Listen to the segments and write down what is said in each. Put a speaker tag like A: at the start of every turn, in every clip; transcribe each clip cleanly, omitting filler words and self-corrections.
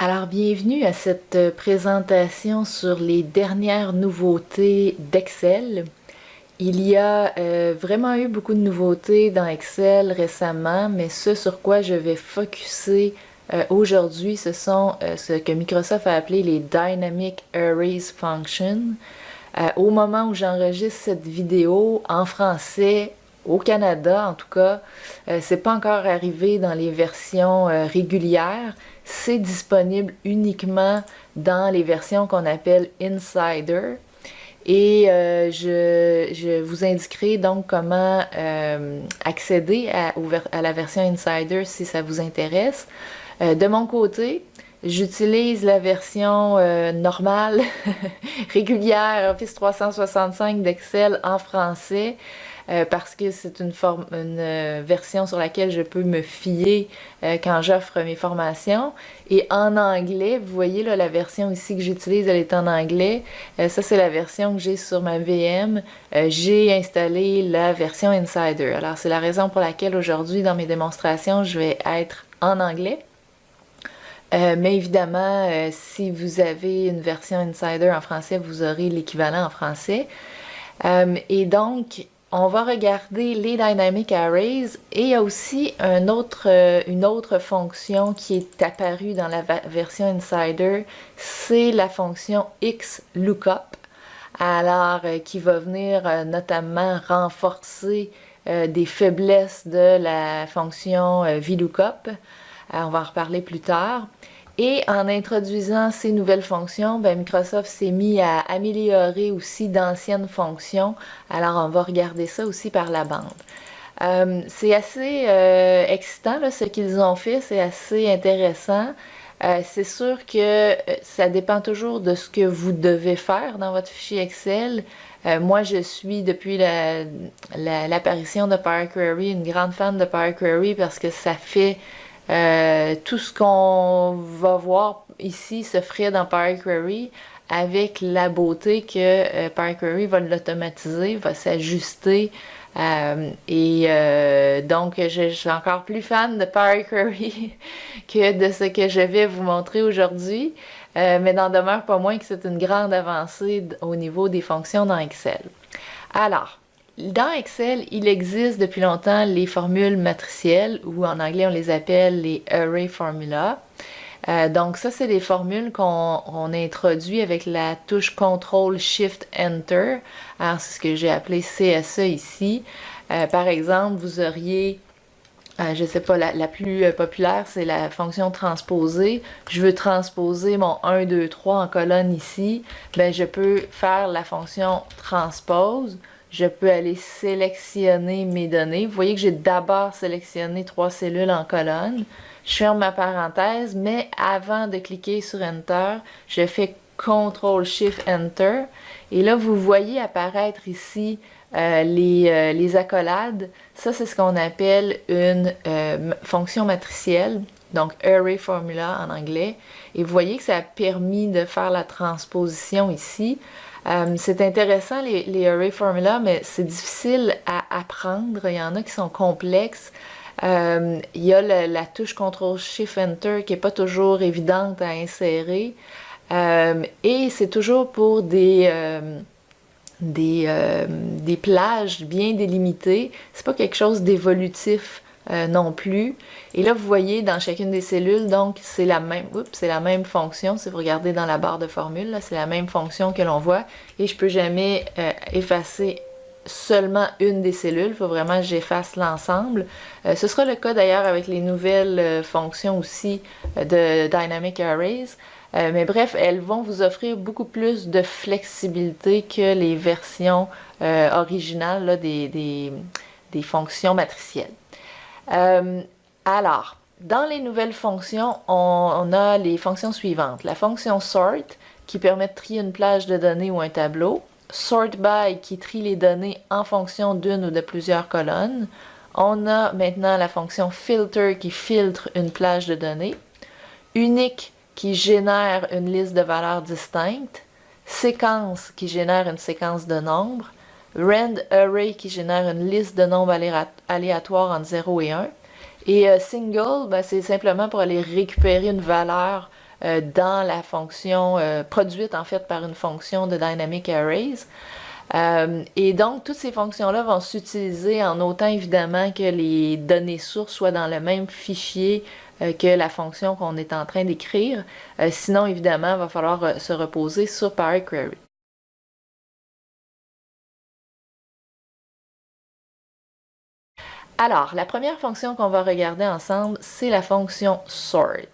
A: Alors, bienvenue à cette présentation sur les dernières nouveautés d'Excel. Il y a vraiment eu beaucoup de nouveautés dans Excel récemment, mais ce sur quoi je vais focuser aujourd'hui, ce sont ce que Microsoft a appelé les Dynamic Arrays Functions. Au moment où j'enregistre cette vidéo en français, au Canada en tout cas, c'est pas encore arrivé dans les versions régulières. C'est disponible uniquement dans les versions qu'on appelle Insider. Et je vous indiquerai donc comment accéder à la version Insider si ça vous intéresse. De mon côté, j'utilise la version normale, régulière, Office 365 d'Excel en français. Parce que c'est une version sur laquelle je peux me fier quand j'offre mes formations. Et en anglais, vous voyez là, la version ici que j'utilise, elle est en anglais. Ça, c'est la version que j'ai sur ma VM. J'ai installé la version Insider. Alors, c'est la raison pour laquelle aujourd'hui, dans mes démonstrations, je vais être en anglais. Mais évidemment, si vous avez une version Insider en français, vous aurez l'équivalent en français. Et donc, on va regarder les Dynamic Arrays et il y a aussi une autre fonction qui est apparue dans la version Insider, c'est la fonction XLOOKUP, alors qui va venir notamment renforcer des faiblesses de la fonction VLOOKUP. On va en reparler plus tard. Et en introduisant ces nouvelles fonctions, Microsoft s'est mis à améliorer aussi d'anciennes fonctions. Alors, on va regarder ça aussi par la bande. C'est assez excitant là, ce qu'ils ont fait, c'est assez intéressant. C'est sûr que ça dépend toujours de ce que vous devez faire dans votre fichier Excel. Moi, je suis depuis l'apparition de Power Query une grande fan de Power Query parce que ça fait tout ce qu'on va voir ici se ferait dans Power Query avec la beauté que Power Query va l'automatiser, va s'ajuster. Donc, je suis encore plus fan de Power Query que de ce que je vais vous montrer aujourd'hui. Mais n'en demeure pas moins que c'est une grande avancée au niveau des fonctions dans Excel. Alors, dans Excel, il existe depuis longtemps les formules matricielles, ou en anglais on les appelle les Array Formula. Donc ça, c'est des formules qu'on introduit avec la touche CTRL-SHIFT-ENTER. Alors c'est ce que j'ai appelé CSE ici. Par exemple, vous auriez, je sais pas, la plus populaire, c'est la fonction transposer. Je veux transposer mon 1, 2, 3 en colonne ici. Je peux faire la fonction transpose. Je peux aller sélectionner mes données. Vous voyez que j'ai d'abord sélectionné 3 cellules en colonne. Je ferme ma parenthèse, mais avant de cliquer sur Enter, je fais CTRL-SHIFT-ENTER. Et là, vous voyez apparaître ici les accolades. Ça, c'est ce qu'on appelle une fonction matricielle, donc Array Formula en anglais. Et vous voyez que ça a permis de faire la transposition ici. C'est intéressant les Array Formula, mais c'est difficile à apprendre. Il y en a qui sont complexes. Il y a la touche CTRL-SHIFT-ENTER qui n'est pas toujours évidente à insérer. Et c'est toujours pour des plages bien délimitées. C'est pas quelque chose d'évolutif non plus. Et là, vous voyez dans chacune des cellules, donc c'est la même fonction. Si vous regardez dans la barre de formule, c'est la même fonction que l'on voit. Et je peux jamais effacer seulement une des cellules. Il faut vraiment que j'efface l'ensemble. Ce sera le cas d'ailleurs avec les nouvelles fonctions aussi de Dynamic Arrays. Mais bref, elles vont vous offrir beaucoup plus de flexibilité que les versions originales là, des fonctions matricielles. Alors, dans les nouvelles fonctions, on a les fonctions suivantes. La fonction sort qui permet de trier une plage de données ou un tableau. Sort by qui trie les données en fonction d'une ou de plusieurs colonnes. On a maintenant la fonction filter qui filtre une plage de données. Unique qui génère une liste de valeurs distinctes. Séquence qui génère une séquence de nombres. Rand Array qui génère une liste de nombres aléatoires entre 0 et 1. Et single, c'est simplement pour aller récupérer une valeur dans la fonction produite en fait par une fonction de Dynamic Arrays. Et donc, toutes ces fonctions-là vont s'utiliser en autant évidemment que les données sources soient dans le même fichier que la fonction qu'on est en train d'écrire. Sinon, évidemment, il va falloir se reposer sur Power Query. Alors, la première fonction qu'on va regarder ensemble, c'est la fonction sort.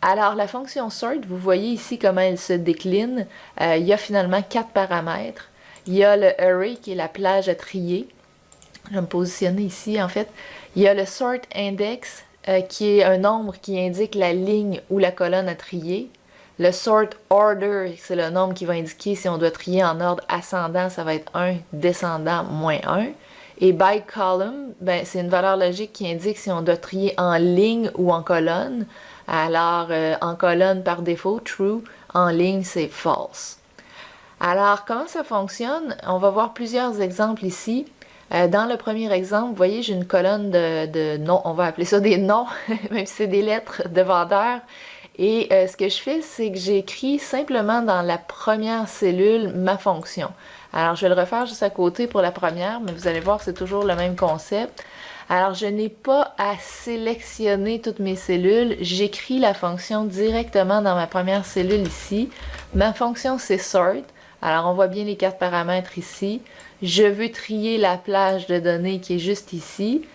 A: Alors, la fonction sort, vous voyez ici comment elle se décline. Il y a finalement 4 paramètres. Il y a le array qui est la plage à trier. Je vais me positionner ici en fait. Il y a le sort index qui est un nombre qui indique la ligne ou la colonne à trier. Le sort order, c'est le nombre qui va indiquer si on doit trier en ordre ascendant, ça va être 1, descendant, moins 1. Et by column, ben, c'est une valeur logique qui indique si on doit trier en ligne ou en colonne. Alors, en colonne par défaut, true, en ligne, c'est false. Alors, comment ça fonctionne? On va voir plusieurs exemples ici. Dans le premier exemple, vous voyez, j'ai une colonne de noms, on va appeler ça des noms, même si c'est des lettres de vendeurs. Et ce que je fais, c'est que j'écris simplement dans la première cellule ma fonction. Alors, je vais le refaire juste à côté pour la première, mais vous allez voir, c'est toujours le même concept. Alors, je n'ai pas à sélectionner toutes mes cellules. J'écris la fonction directement dans ma première cellule ici. Ma fonction, c'est sort. Alors, on voit bien les 4 paramètres ici. Je veux trier la plage de données qui est juste ici.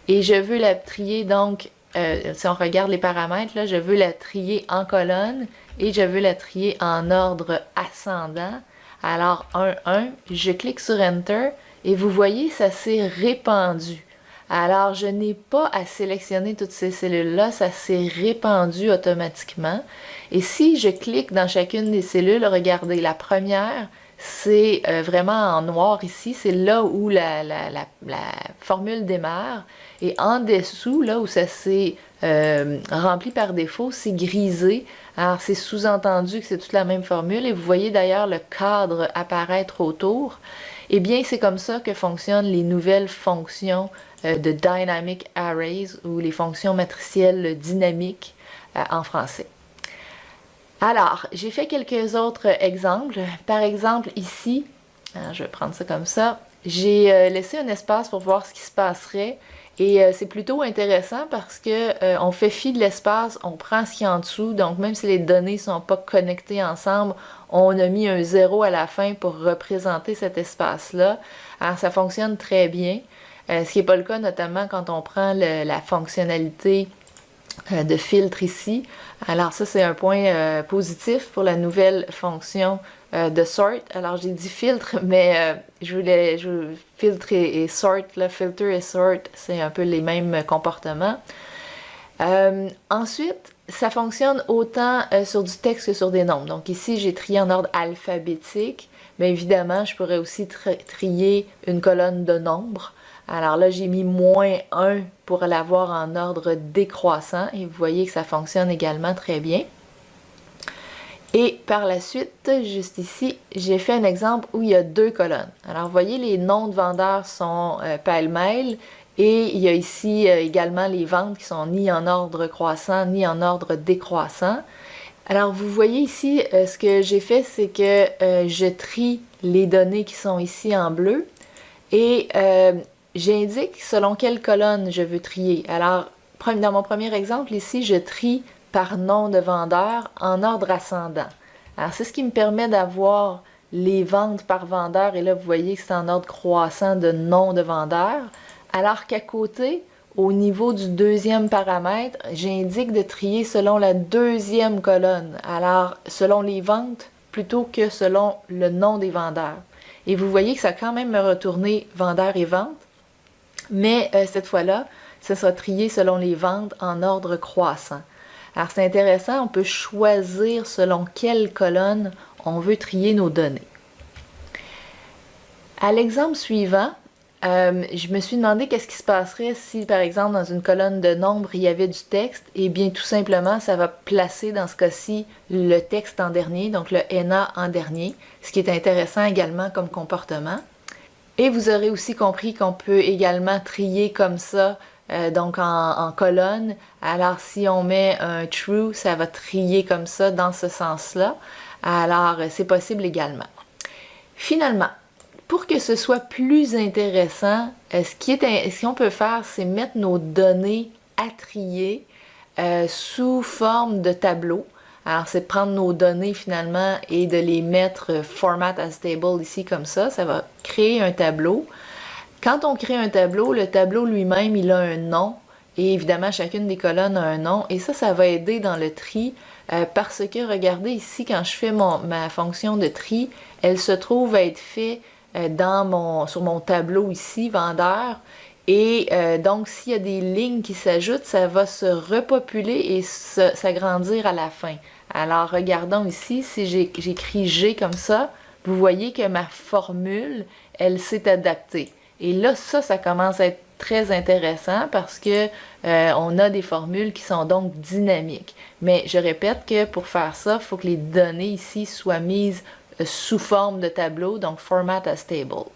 A: Et je veux la trier, donc, si on regarde les paramètres, là, je veux la trier en colonne et je veux la trier en ordre ascendant. Alors, 1, 1, je clique sur Enter et vous voyez, ça s'est répandu. Alors, je n'ai pas à sélectionner toutes ces cellules-là, ça s'est répandu automatiquement. Et si je clique dans chacune des cellules, regardez, la première, c'est vraiment en noir ici, c'est là où la formule démarre. Et en dessous, là où ça s'est rempli par défaut, c'est grisé. Alors, c'est sous-entendu que c'est toute la même formule. Et vous voyez d'ailleurs le cadre apparaître autour. Eh bien, c'est comme ça que fonctionnent les nouvelles fonctions de Dynamic Arrays ou les fonctions matricielles dynamiques en français. Alors, j'ai fait quelques autres exemples. Par exemple, ici, je vais prendre ça comme ça, j'ai laissé un espace pour voir ce qui se passerait. Et c'est plutôt intéressant parce que on fait fi de l'espace, on prend ce qui est en dessous. Donc, même si les données ne sont pas connectées ensemble, on a mis un 0 à la fin pour représenter cet espace-là. Alors, ça fonctionne très bien. Ce qui n'est pas le cas notamment quand on prend la fonctionnalité de filtre ici. Alors ça, c'est un point positif pour la nouvelle fonction de sort. Alors j'ai dit filtre, mais filtre et sort, là, filter et sort, c'est un peu les mêmes comportements. Ensuite, ça fonctionne autant sur du texte que sur des nombres. Donc ici, j'ai trié en ordre alphabétique, mais évidemment, je pourrais aussi trier une colonne de nombres. Alors là, j'ai mis moins 1 pour l'avoir en ordre décroissant et vous voyez que ça fonctionne également très bien. Et par la suite, juste ici, j'ai fait un exemple où il y a 2 colonnes. Alors vous voyez, les noms de vendeurs sont pêle-mêle et il y a ici également les ventes qui sont ni en ordre croissant ni en ordre décroissant. Alors vous voyez ici, ce que j'ai fait, c'est que je trie les données qui sont ici en bleu et j'indique selon quelle colonne je veux trier. Alors, dans mon premier exemple, ici, je trie par nom de vendeur en ordre ascendant. Alors, c'est ce qui me permet d'avoir les ventes par vendeur. Et là, vous voyez que c'est en ordre croissant de nom de vendeur. Alors qu'à côté, au niveau du deuxième paramètre, j'indique de trier selon la deuxième colonne. Alors, selon les ventes plutôt que selon le nom des vendeurs. Et vous voyez que ça a quand même me retourné vendeur et vente. Mais cette fois-là, ça sera trié selon les ventes en ordre croissant. Alors c'est intéressant, on peut choisir selon quelle colonne on veut trier nos données. À l'exemple suivant, je me suis demandé qu'est-ce qui se passerait si, par exemple, dans une colonne de nombres, il y avait du texte. Eh bien, tout simplement, ça va placer, dans ce cas-ci, le texte en dernier, donc le NA en dernier, ce qui est intéressant également comme comportement. Et vous aurez aussi compris qu'on peut également trier comme ça donc en colonne. Alors si on met un true, ça va trier comme ça dans ce sens-là. Alors c'est possible également. Finalement, pour que ce soit plus intéressant, ce qu'on peut faire, c'est mettre nos données à trier sous forme de tableau. Alors, c'est de prendre nos données finalement et de les mettre format as table ici comme ça. Ça va créer un tableau. Quand on crée un tableau, le tableau lui-même, il a un nom. Et évidemment, chacune des colonnes a un nom. Et ça va aider dans le tri parce que, regardez ici, quand je fais ma fonction de tri, elle se trouve à être faite sur mon tableau ici, vendeur. Et donc, s'il y a des lignes qui s'ajoutent, ça va se repopuler et s'agrandir à la fin. Alors, regardons ici, si j'écris G comme ça, vous voyez que ma formule, elle s'est adaptée. Et là, ça commence à être très intéressant parce que on a des formules qui sont donc dynamiques. Mais je répète que pour faire ça, il faut que les données ici soient mises sous forme de tableau, donc format as table.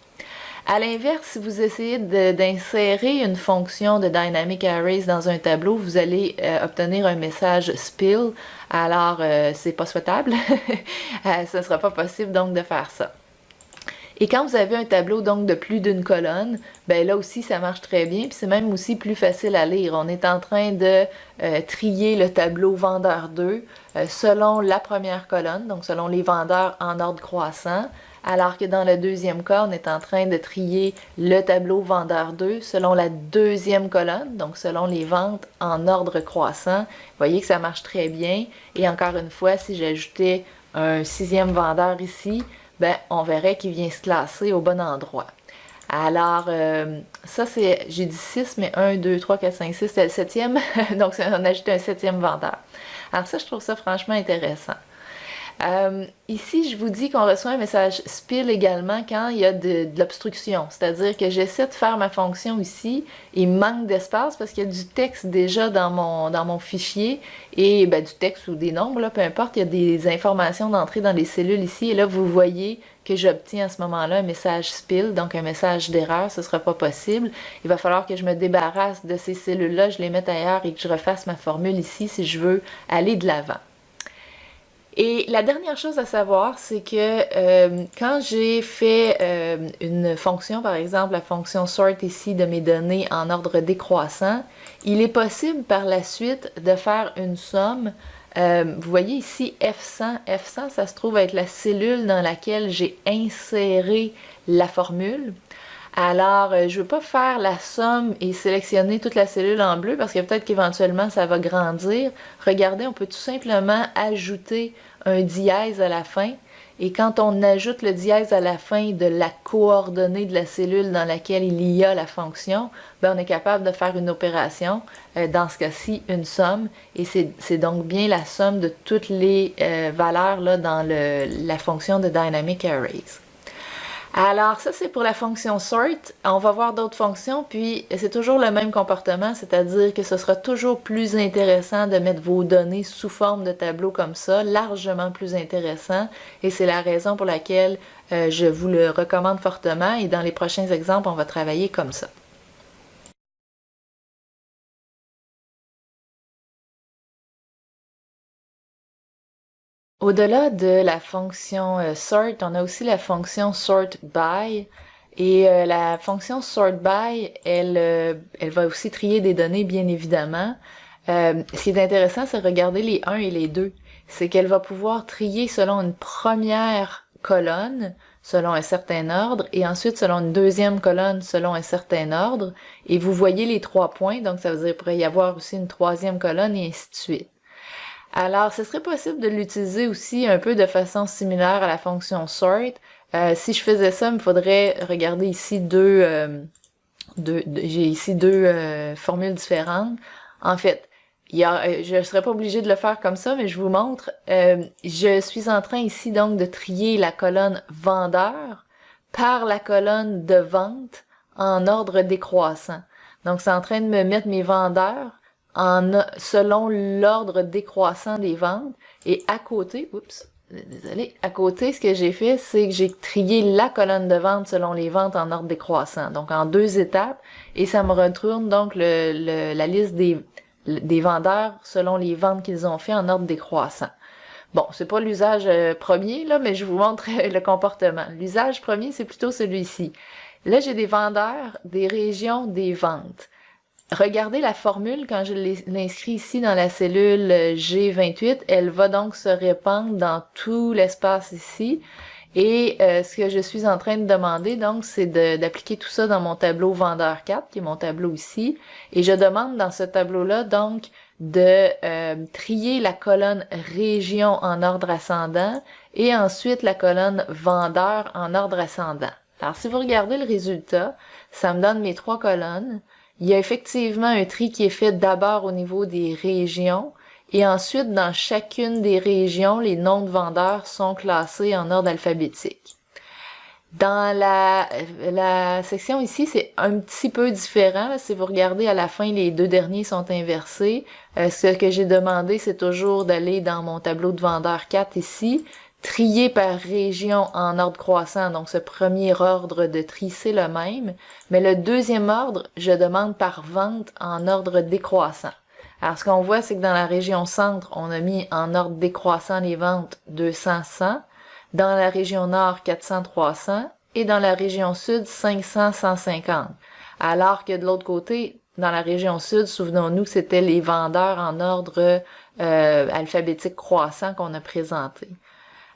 A: À l'inverse, si vous essayez d'insérer une fonction de Dynamic Arrays dans un tableau, vous allez obtenir un message spill. Alors, c'est pas souhaitable. Ce ne sera pas possible donc de faire ça. Et quand vous avez un tableau donc de plus d'une colonne, ben là aussi ça marche très bien, puis c'est même aussi plus facile à lire. On est en train de trier le tableau vendeur 2 selon la première colonne, donc selon les vendeurs en ordre croissant, alors que dans le deuxième cas, on est en train de trier le tableau vendeur 2 selon la deuxième colonne, donc selon les ventes en ordre croissant. Vous voyez que ça marche très bien. Et encore une fois, si j'ajoutais un sixième vendeur ici, ben, on verrait qu'il vient se classer au bon endroit. Alors, ça c'est, j'ai dit 6, mais 1, 2, 3, 4, 5, 6, c'est le septième. Donc, on a ajouté un septième vendeur. Alors ça, je trouve ça franchement intéressant. Ici, je vous dis qu'on reçoit un message spill également quand il y a de l'obstruction. C'est-à-dire que j'essaie de faire ma fonction ici, il manque d'espace parce qu'il y a du texte déjà dans mon fichier et ben, du texte ou des nombres, là, peu importe, il y a des informations d'entrée dans les cellules ici et là, vous voyez que j'obtiens à ce moment-là un message spill, donc un message d'erreur, ce ne sera pas possible. Il va falloir que je me débarrasse de ces cellules-là, je les mette ailleurs et que je refasse ma formule ici si je veux aller de l'avant. Et la dernière chose à savoir, c'est que quand j'ai fait une fonction, par exemple la fonction sort ici de mes données en ordre décroissant, il est possible par la suite de faire une somme. Vous voyez ici F100. F100, ça se trouve être la cellule dans laquelle j'ai inséré la formule. Alors, je ne veux pas faire la somme et sélectionner toute la cellule en bleu parce que peut-être qu'éventuellement ça va grandir. Regardez, on peut tout simplement ajouter un dièse à la fin. Et quand on ajoute le dièse à la fin de la coordonnée de la cellule dans laquelle il y a la fonction, ben on est capable de faire une opération, dans ce cas-ci une somme, et c'est donc bien la somme de toutes les valeurs là, dans la fonction de Dynamic Arrays. Alors ça c'est pour la fonction sort, on va voir d'autres fonctions, puis c'est toujours le même comportement, c'est-à-dire que ce sera toujours plus intéressant de mettre vos données sous forme de tableau comme ça, largement plus intéressant, et c'est la raison pour laquelle je vous le recommande fortement, et dans les prochains exemples on va travailler comme ça. Au-delà de la fonction sort, on a aussi la fonction sort by. Et la fonction sort by, elle va aussi trier des données, bien évidemment. Ce qui est intéressant, c'est regarder les 1 et les 2. C'est qu'elle va pouvoir trier selon une première colonne, selon un certain ordre, et ensuite selon une deuxième colonne, selon un certain ordre. Et vous voyez les 3 points, donc ça veut dire qu'il pourrait y avoir aussi une troisième colonne, et ainsi de suite. Alors, ce serait possible de l'utiliser aussi un peu de façon similaire à la fonction sort. Si je faisais ça, il me faudrait regarder ici j'ai ici deux formules différentes. En fait, je ne serais pas obligée de le faire comme ça, mais je vous montre. Je suis en train ici donc de trier la colonne vendeur par la colonne de vente en ordre décroissant. Donc, c'est en train de me mettre mes vendeurs selon l'ordre décroissant des ventes. Et à côté, oups, désolé, à côté, ce que j'ai fait, c'est que j'ai trié la colonne de vente selon les ventes en ordre décroissant, donc en 2 étapes, et ça me retourne donc la liste des vendeurs selon les ventes qu'ils ont fait en ordre décroissant. Bon, c'est pas l'usage premier, là, mais je vous montre le comportement. L'usage premier, c'est plutôt celui-ci. Là, j'ai des vendeurs, des régions, des ventes. Regardez la formule quand je l'inscris ici dans la cellule G28, elle va donc se répandre dans tout l'espace ici. Et ce que je suis en train de demander, donc, c'est d'appliquer tout ça dans mon tableau vendeur 4, qui est mon tableau ici. Et je demande dans ce tableau-là, donc, de trier la colonne région en ordre ascendant et ensuite la colonne vendeur en ordre ascendant. Alors, si vous regardez le résultat, ça me donne mes 3 colonnes. Il y a effectivement un tri qui est fait d'abord au niveau des régions et ensuite dans chacune des régions, les noms de vendeurs sont classés en ordre alphabétique. Dans la section ici, c'est un petit peu différent. Là, si vous regardez à la fin, les 2 derniers sont inversés. Ce que j'ai demandé, c'est toujours d'aller dans mon tableau de vendeur 4 ici, trier par région en ordre croissant. Donc, ce premier ordre de tri, c'est le même. Mais le deuxième ordre, je demande par vente en ordre décroissant. Alors, ce qu'on voit, c'est que dans la région centre, on a mis en ordre décroissant les ventes 200-100. Dans la région nord, 400-300. Et dans la région sud, 500-150. Alors que de l'autre côté, dans la région sud, souvenons-nous, c'était les vendeurs en ordre alphabétique croissant qu'on a présenté.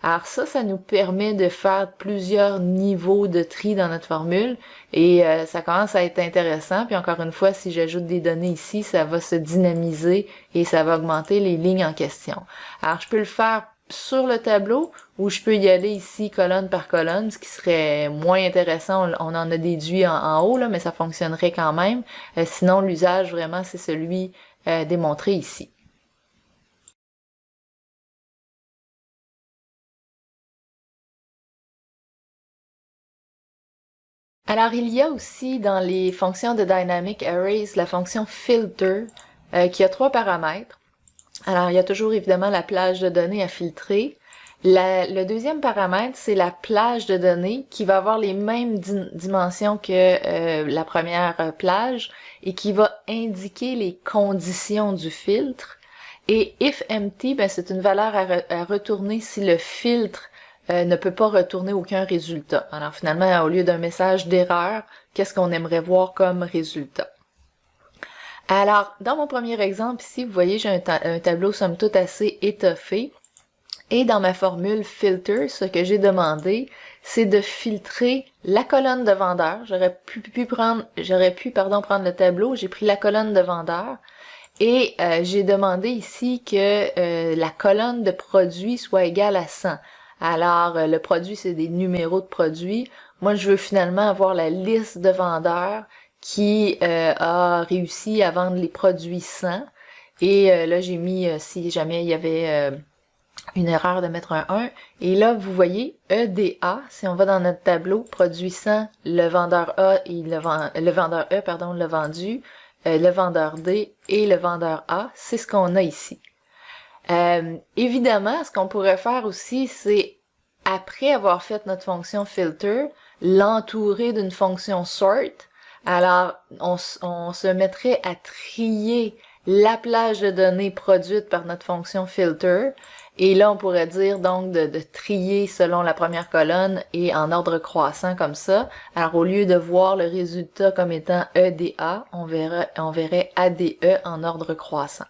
A: Alors ça nous permet de faire plusieurs niveaux de tri dans notre formule et ça commence à être intéressant. Puis encore une fois, si j'ajoute des données ici, ça va se dynamiser et ça va augmenter les lignes en question. Alors je peux le faire sur le tableau ou je peux y aller ici colonne par colonne, ce qui serait moins intéressant. On en a déduit en haut, là, mais ça fonctionnerait quand même. Sinon, l'usage vraiment, c'est celui démontré ici. Alors, il y a aussi dans les fonctions de Dynamic Arrays la fonction Filter qui a 3 paramètres. Alors, il y a toujours évidemment la plage de données à filtrer. Le deuxième paramètre, c'est la plage de données qui va avoir les mêmes dimensions que la première plage et qui va indiquer les conditions du filtre. Et if empty, ben, c'est une valeur à retourner si le filtre ne peut pas retourner aucun résultat. Alors finalement, au lieu d'un message d'erreur, qu'est-ce qu'on aimerait voir comme résultat? Alors, dans mon premier exemple ici, vous voyez, j'ai un tableau somme toute assez étoffé. Et dans ma formule filter, ce que j'ai demandé, c'est de filtrer la colonne de vendeur. J'aurais pu prendre le tableau, j'ai pris la colonne de vendeur. Et j'ai demandé ici que la colonne de produit soit égale à 100. Alors, le produit, c'est des numéros de produits. Moi, je veux finalement avoir la liste de vendeurs qui a réussi à vendre les produits 100. Et là, j'ai mis, si jamais il y avait une erreur, de mettre un 1. Et là, vous voyez, EDA, si on va dans notre tableau, produit 100, le vendeur A et le vendeur E, pardon, l'a vendu, le vendeur D et le vendeur A, c'est ce qu'on a ici. Évidemment, ce qu'on pourrait faire aussi, c'est, après avoir fait notre fonction filter, l'entourer d'une fonction sort. Alors, on se mettrait à trier la plage de données produite par notre fonction filter. Et là, on pourrait dire donc de trier selon la première colonne et en ordre croissant comme ça. Alors, au lieu de voir le résultat comme étant EDA, on verrait ADE en ordre croissant.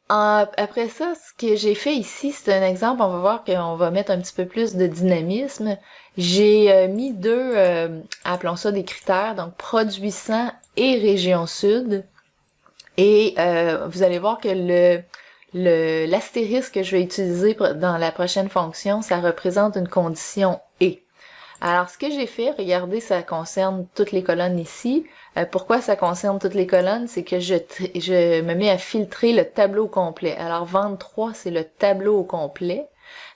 A: Après ça, ce que j'ai fait ici, c'est un exemple. On va voir qu'on va mettre un petit peu plus de dynamisme. J'ai mis 2, appelons ça des critères, donc produit 100 et région sud. Et vous allez voir que l'astérisque que je vais utiliser dans la prochaine fonction, ça représente une condition et. Alors, ce que j'ai fait, regardez, ça concerne toutes les colonnes ici. Pourquoi ça concerne toutes les colonnes? C'est que je me mets à filtrer le tableau complet. Alors, vente 3, c'est le tableau au complet.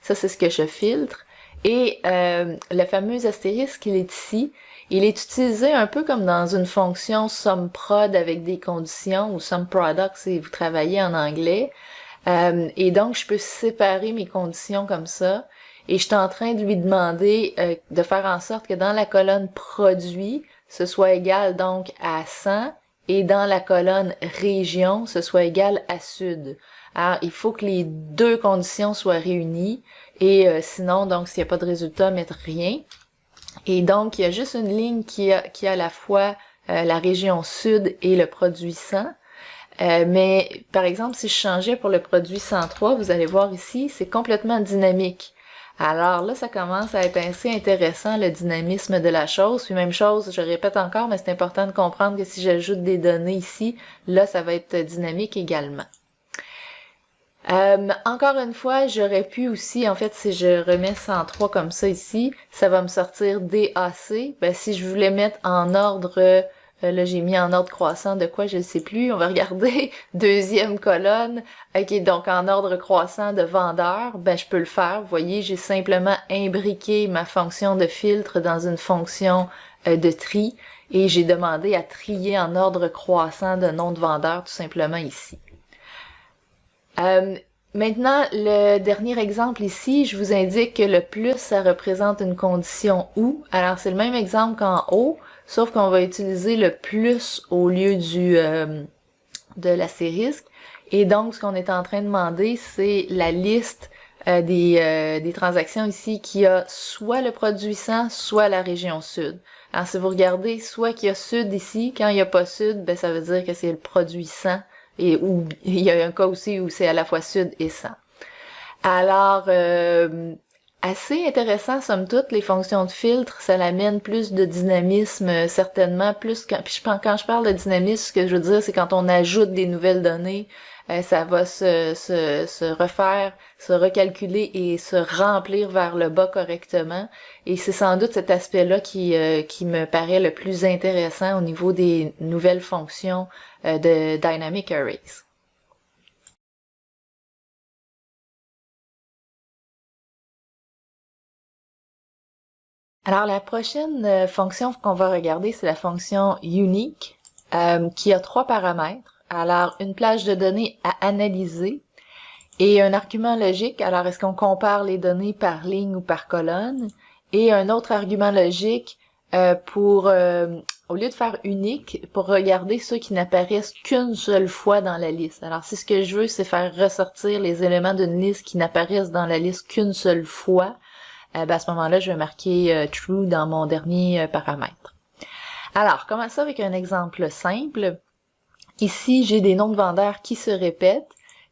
A: Ça, c'est ce que je filtre. Et le fameux astérisque, il est ici. Il est utilisé un peu comme dans une fonction SUMPROD avec des conditions ou SUMPRODUCT si vous travaillez en anglais. Et donc, je peux séparer mes conditions comme ça. Et je suis en train de lui demander de faire en sorte que dans la colonne produit, ce soit égal donc à 100 et dans la colonne région, ce soit égal à sud. Alors, il faut que les deux conditions soient réunies et sinon, donc, s'il n'y a pas de résultat, mettre rien. Et donc, il y a juste une ligne qui a à la fois la région sud et le produit 100. Mais par exemple, si je changeais pour le produit 103, vous allez voir ici, c'est complètement dynamique. Alors là, ça commence à être assez intéressant, le dynamisme de la chose. Puis même chose, je répète encore, mais c'est important de comprendre que si j'ajoute des données ici, là, ça va être dynamique également. Encore une fois, j'aurais pu aussi, en fait, si je remets 103 comme ça ici, ça va me sortir DAC. Ben, si je voulais mettre en ordre, là j'ai mis en ordre croissant de quoi, je ne sais plus, on va regarder, deuxième colonne, ok, donc en ordre croissant de vendeur, ben je peux le faire, vous voyez, j'ai simplement imbriqué ma fonction de filtre dans une fonction de tri, et j'ai demandé à trier en ordre croissant de nom de vendeur tout simplement ici. Maintenant, le dernier exemple ici, je vous indique que le plus, ça représente une condition OU. Alors, c'est le même exemple qu'en haut, sauf qu'on va utiliser le plus au lieu de l'astérisque. Et donc, ce qu'on est en train de demander, c'est la liste des transactions ici qui a soit le produit 100, soit la région sud. Alors, si vous regardez, soit qu'il y a sud ici, quand il n'y a pas sud, ben ça veut dire que c'est le produit 100. Et où il y a un cas aussi où c'est à la fois sud et 100. Alors, assez intéressant, somme toute, les fonctions de filtre, ça l'amène plus de dynamisme, certainement, plus quand je parle de dynamisme, ce que je veux dire, c'est quand on ajoute des nouvelles données, ça va se refaire, se recalculer et se remplir vers le bas correctement. Et c'est sans doute cet aspect-là qui me paraît le plus intéressant au niveau des nouvelles fonctions de Dynamic Arrays. Alors la prochaine fonction qu'on va regarder, c'est la fonction unique, qui a 3 paramètres. Alors une plage de données à analyser et un argument logique. Alors est-ce qu'on compare les données par ligne ou par colonne? Et un autre argument logique au lieu de faire unique, pour regarder ceux qui n'apparaissent qu'une seule fois dans la liste. Alors si ce que je veux, c'est faire ressortir les éléments d'une liste qui n'apparaissent dans la liste qu'une seule fois, ben à ce moment-là, je vais marquer true dans mon dernier paramètre. Alors, commençons avec un exemple simple. Ici, j'ai des noms de vendeurs qui se répètent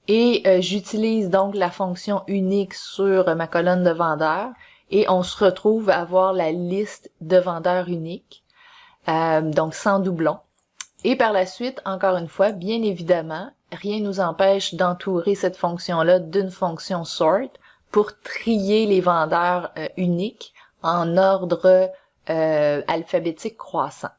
A: et j'utilise donc la fonction unique sur ma colonne de vendeurs et on se retrouve à avoir la liste de vendeurs uniques, donc sans doublons. Et par la suite, encore une fois, bien évidemment, rien ne nous empêche d'entourer cette fonction-là d'une fonction sort pour trier les vendeurs uniques en ordre alphabétique croissant.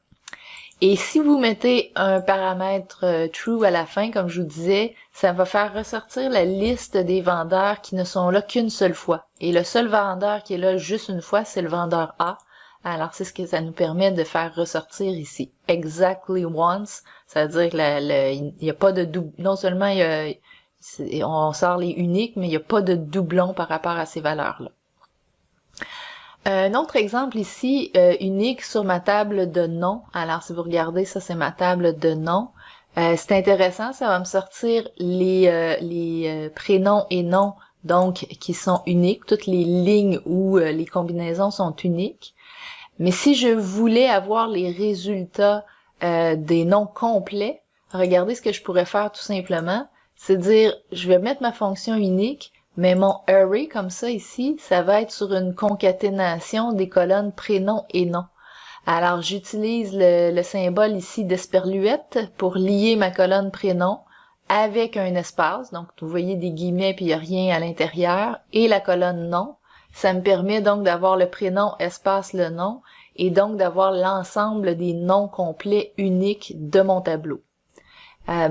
A: Et si vous mettez un paramètre true à la fin, comme je vous disais, ça va faire ressortir la liste des vendeurs qui ne sont là qu'une seule fois. Et le seul vendeur qui est là juste une fois, c'est le vendeur A. Alors, c'est ce que ça nous permet de faire ressortir ici. Exactly once, ça veut dire qu'il n'y a pas de double. Non seulement on sort les uniques, mais il n'y a pas de doublon par rapport à ces valeurs-là. Un autre exemple ici, unique sur ma table de noms. Alors, si vous regardez, ça c'est ma table de noms. C'est intéressant, ça va me sortir les prénoms et noms, donc qui sont uniques, toutes les lignes où les combinaisons sont uniques. Mais si je voulais avoir les résultats des noms complets, regardez ce que je pourrais faire tout simplement, c'est dire, je vais mettre ma fonction unique, mais mon array, comme ça ici, ça va être sur une concaténation des colonnes prénom et nom. Alors, j'utilise le symbole ici d'esperluette pour lier ma colonne prénom avec un espace. Donc, vous voyez des guillemets puis il n'y a rien à l'intérieur. Et la colonne nom. Ça me permet donc d'avoir le prénom espace le nom et donc d'avoir l'ensemble des noms complets uniques de mon tableau.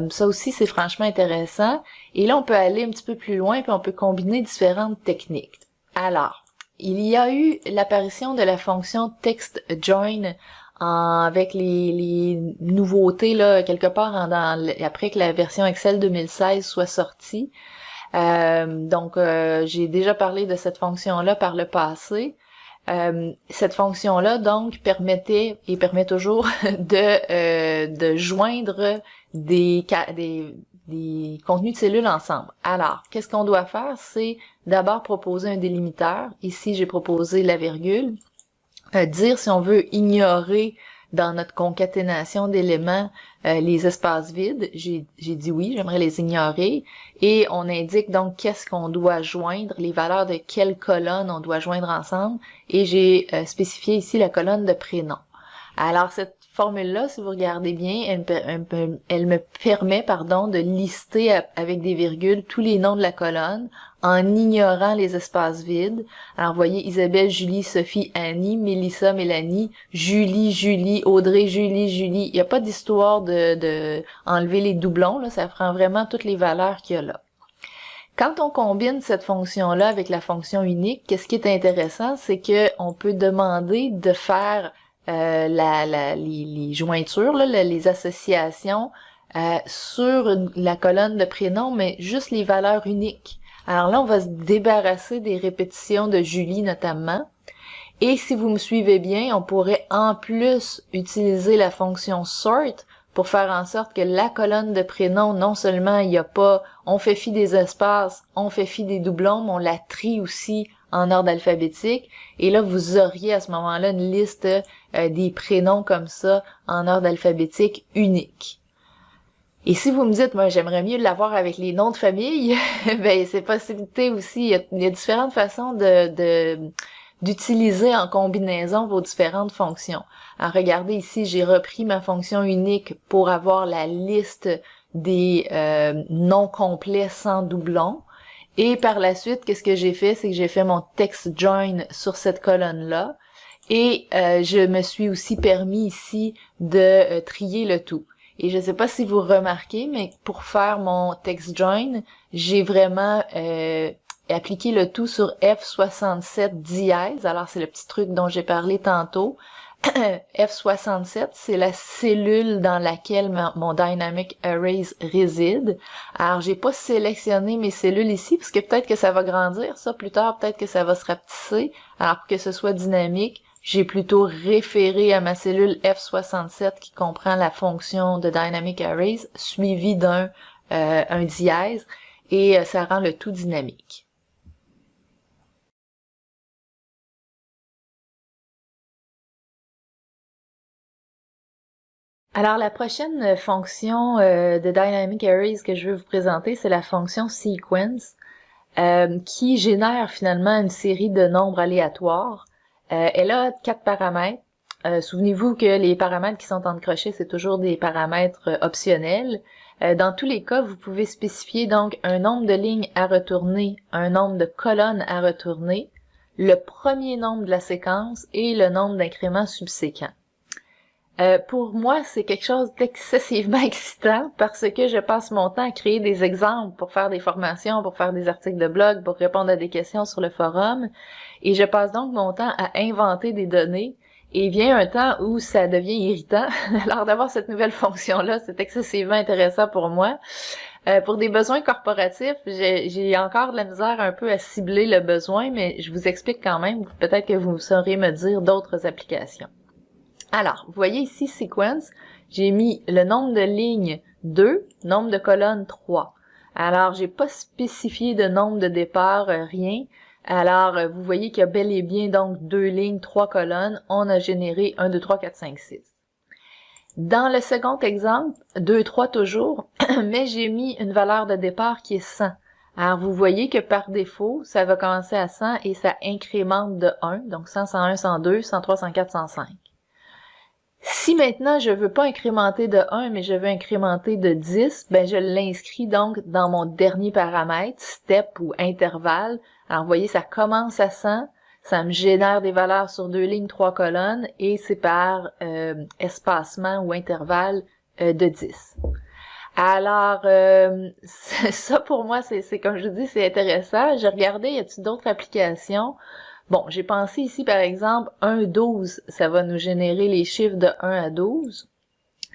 A: Ça aussi, c'est franchement intéressant. Et là, on peut aller un petit peu plus loin puis on peut combiner différentes techniques. Alors, il y a eu l'apparition de la fonction textJoin avec les nouveautés là quelque part après que la version Excel 2016 soit sortie. J'ai déjà parlé de cette fonction-là par le passé. Cette fonction-là, donc, permettait et permet toujours de joindre des contenus de cellules ensemble. Alors, qu'est-ce qu'on doit faire? C'est d'abord proposer un délimiteur. Ici, j'ai proposé la virgule. Dire si on veut ignorer dans notre concaténation d'éléments les espaces vides. J'ai dit oui, j'aimerais les ignorer. Et on indique donc qu'est-ce qu'on doit joindre, les valeurs de quelle colonne on doit joindre ensemble. Et j'ai spécifié ici la colonne de prénom. Alors, cette formule-là, si vous regardez bien, elle me permet, de lister avec des virgules tous les noms de la colonne en ignorant les espaces vides. Alors, vous voyez, Isabelle, Julie, Sophie, Annie, Mélissa, Mélanie, Julie, Audrey, Julie. Il n'y a pas d'histoire de enlever les doublons, là, ça prend vraiment toutes les valeurs qu'il y a là. Quand on combine cette fonction-là avec la fonction unique, qu'est-ce qui est intéressant, c'est que on peut demander de faire les jointures, là, les associations sur la colonne de prénom, mais juste les valeurs uniques. Alors là, on va se débarrasser des répétitions de Julie notamment. Et si vous me suivez bien, on pourrait en plus utiliser la fonction sort pour faire en sorte que la colonne de prénom, non seulement il n'y a pas, on fait fi des espaces, on fait fi des doublons, mais on la trie aussi en ordre alphabétique. Et là, vous auriez à ce moment-là une liste des prénoms comme ça en ordre alphabétique unique. Et si vous me dites, moi j'aimerais mieux l'avoir avec les noms de famille, ben c'est possibilité aussi. Il y a différentes façons d'utiliser en combinaison vos différentes fonctions. Alors regardez ici, j'ai repris ma fonction unique pour avoir la liste des noms complets sans doublons. Et par la suite, qu'est-ce que j'ai fait? C'est que j'ai fait mon text join sur cette colonne-là. Et je me suis aussi permis ici de trier le tout. Et je ne sais pas si vous remarquez, mais pour faire mon text join, j'ai vraiment appliqué le tout sur F67 dièse. Alors, c'est le petit truc dont j'ai parlé tantôt. F67, c'est la cellule dans laquelle mon Dynamic Arrays réside. Alors, j'ai pas sélectionné mes cellules ici, parce que peut-être que ça va grandir, ça, plus tard, peut-être que ça va se rapetisser. Alors, pour que ce soit dynamique, j'ai plutôt référé à ma cellule F67 qui comprend la fonction de Dynamic Arrays, suivie d'un un dièse, et ça rend le tout dynamique. Alors, la prochaine fonction de Dynamic Arrays que je veux vous présenter, c'est la fonction Sequence, qui génère finalement une série de nombres aléatoires. Elle a 4 paramètres. Souvenez-vous que les paramètres qui sont entre crochets, c'est toujours des paramètres optionnels. Dans tous les cas, vous pouvez spécifier donc un nombre de lignes à retourner, un nombre de colonnes à retourner, le premier nombre de la séquence et le nombre d'incréments subséquents. Pour moi, c'est quelque chose d'excessivement excitant parce que je passe mon temps à créer des exemples pour faire des formations, pour faire des articles de blog, pour répondre à des questions sur le forum. Et je passe donc mon temps à inventer des données. Et vient un temps où ça devient irritant. Alors d'avoir cette nouvelle fonction-là, c'est excessivement intéressant pour moi. Pour des besoins corporatifs, j'ai encore de la misère un peu à cibler le besoin, mais je vous explique quand même. Peut-être que vous saurez me dire d'autres applications. Alors, vous voyez ici, Sequence, j'ai mis le nombre de lignes 2, nombre de colonnes 3. Alors, j'ai pas spécifié de nombre de départ, rien. Alors, vous voyez qu'il y a bel et bien donc 2 lignes, 3 colonnes. On a généré 1, 2, 3, 4, 5, 6. Dans le second exemple, 2, 3 toujours, mais j'ai mis une valeur de départ qui est 100. Alors, vous voyez que par défaut, ça va commencer à 100 et ça incrémente de 1. Donc, 100, 101, 102, 103, 104, 105. Si maintenant je veux pas incrémenter de 1, mais je veux incrémenter de 10, ben je l'inscris donc dans mon dernier paramètre, step ou intervalle. Alors vous voyez, ça commence à 100, ça me génère des valeurs sur 2 lignes, 3 colonnes, et c'est par espacement ou intervalle de 10. Alors, ça pour moi, c'est comme je vous dis, c'est intéressant. J'ai regardé, y a-t-il d'autres applications? Bon, j'ai pensé ici, par exemple, 1, 12, ça va nous générer les chiffres de 1 à 12.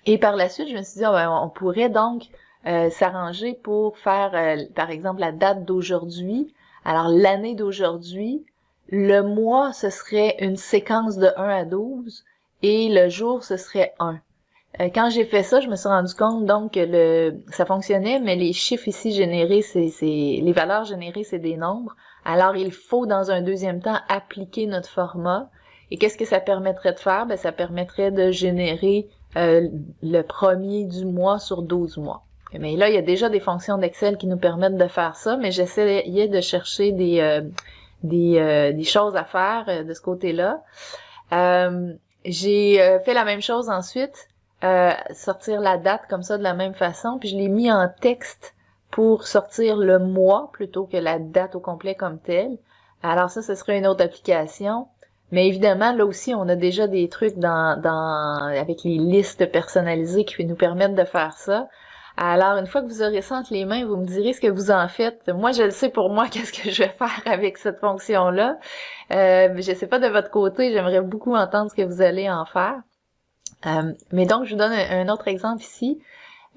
A: Et par la suite, je me suis dit, on pourrait donc s'arranger pour faire, par exemple, la date d'aujourd'hui. Alors, l'année d'aujourd'hui, le mois, ce serait une séquence de 1 à 12 et le jour, ce serait 1. Quand j'ai fait ça, je me suis rendu compte donc que ça fonctionnait, mais les chiffres ici générés, les valeurs générées, c'est des nombres. Alors, il faut dans un deuxième temps appliquer notre format. Et qu'est-ce que ça permettrait de faire? Ben, ça permettrait de générer le premier du mois sur 12 mois. Mais là, il y a déjà des fonctions d'Excel qui nous permettent de faire ça, mais j'essayais de chercher des choses à faire de ce côté-là. J'ai fait la même chose ensuite, sortir la date comme ça de la même façon, puis je l'ai mis en texte pour sortir le mois plutôt que la date au complet comme telle. Alors ça, ce serait une autre application. Mais évidemment, là aussi, on a déjà des trucs avec les listes personnalisées qui nous permettent de faire ça. Alors, une fois que vous aurez ça entre les mains, vous me direz ce que vous en faites. Moi, je le sais pour moi, qu'est-ce que je vais faire avec cette fonction-là. Je sais pas de votre côté, j'aimerais beaucoup entendre ce que vous allez en faire. Mais donc, je vous donne un autre exemple ici.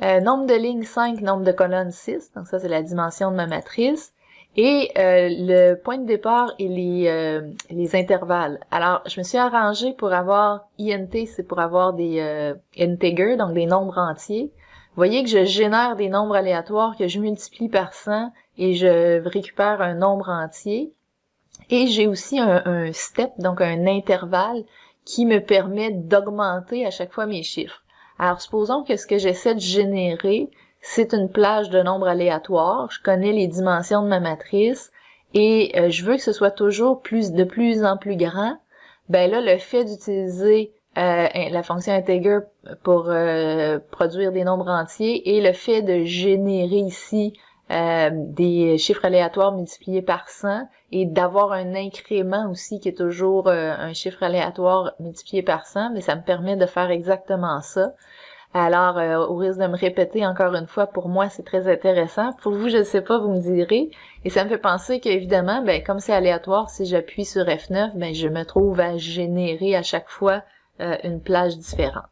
A: Nombre de lignes 5, nombre de colonnes 6. Donc ça, c'est la dimension de ma matrice. Et le point de départ et les intervalles. Alors, je me suis arrangée pour avoir INT, c'est pour avoir des integers, donc des nombres entiers. Vous voyez que je génère des nombres aléatoires que je multiplie par 100 et je récupère un nombre entier. Et j'ai aussi un step, donc un intervalle, qui me permet d'augmenter à chaque fois mes chiffres. Alors, supposons que ce que j'essaie de générer, c'est une plage de nombres aléatoires. Je connais les dimensions de ma matrice et je veux que ce soit toujours de plus en plus grand. Ben là, le fait d'utiliser la fonction integer pour produire des nombres entiers et le fait de générer ici des chiffres aléatoires multipliés par 100 et d'avoir un incrément aussi qui est toujours un chiffre aléatoire multiplié par 100, mais ça me permet de faire exactement ça. Alors, au risque de me répéter encore une fois, pour moi, c'est très intéressant. Pour vous, je ne sais pas, vous me direz. Et ça me fait penser qu'évidemment, ben, comme c'est aléatoire, si j'appuie sur F9, ben, je me trouve à générer à chaque fois une plage différente.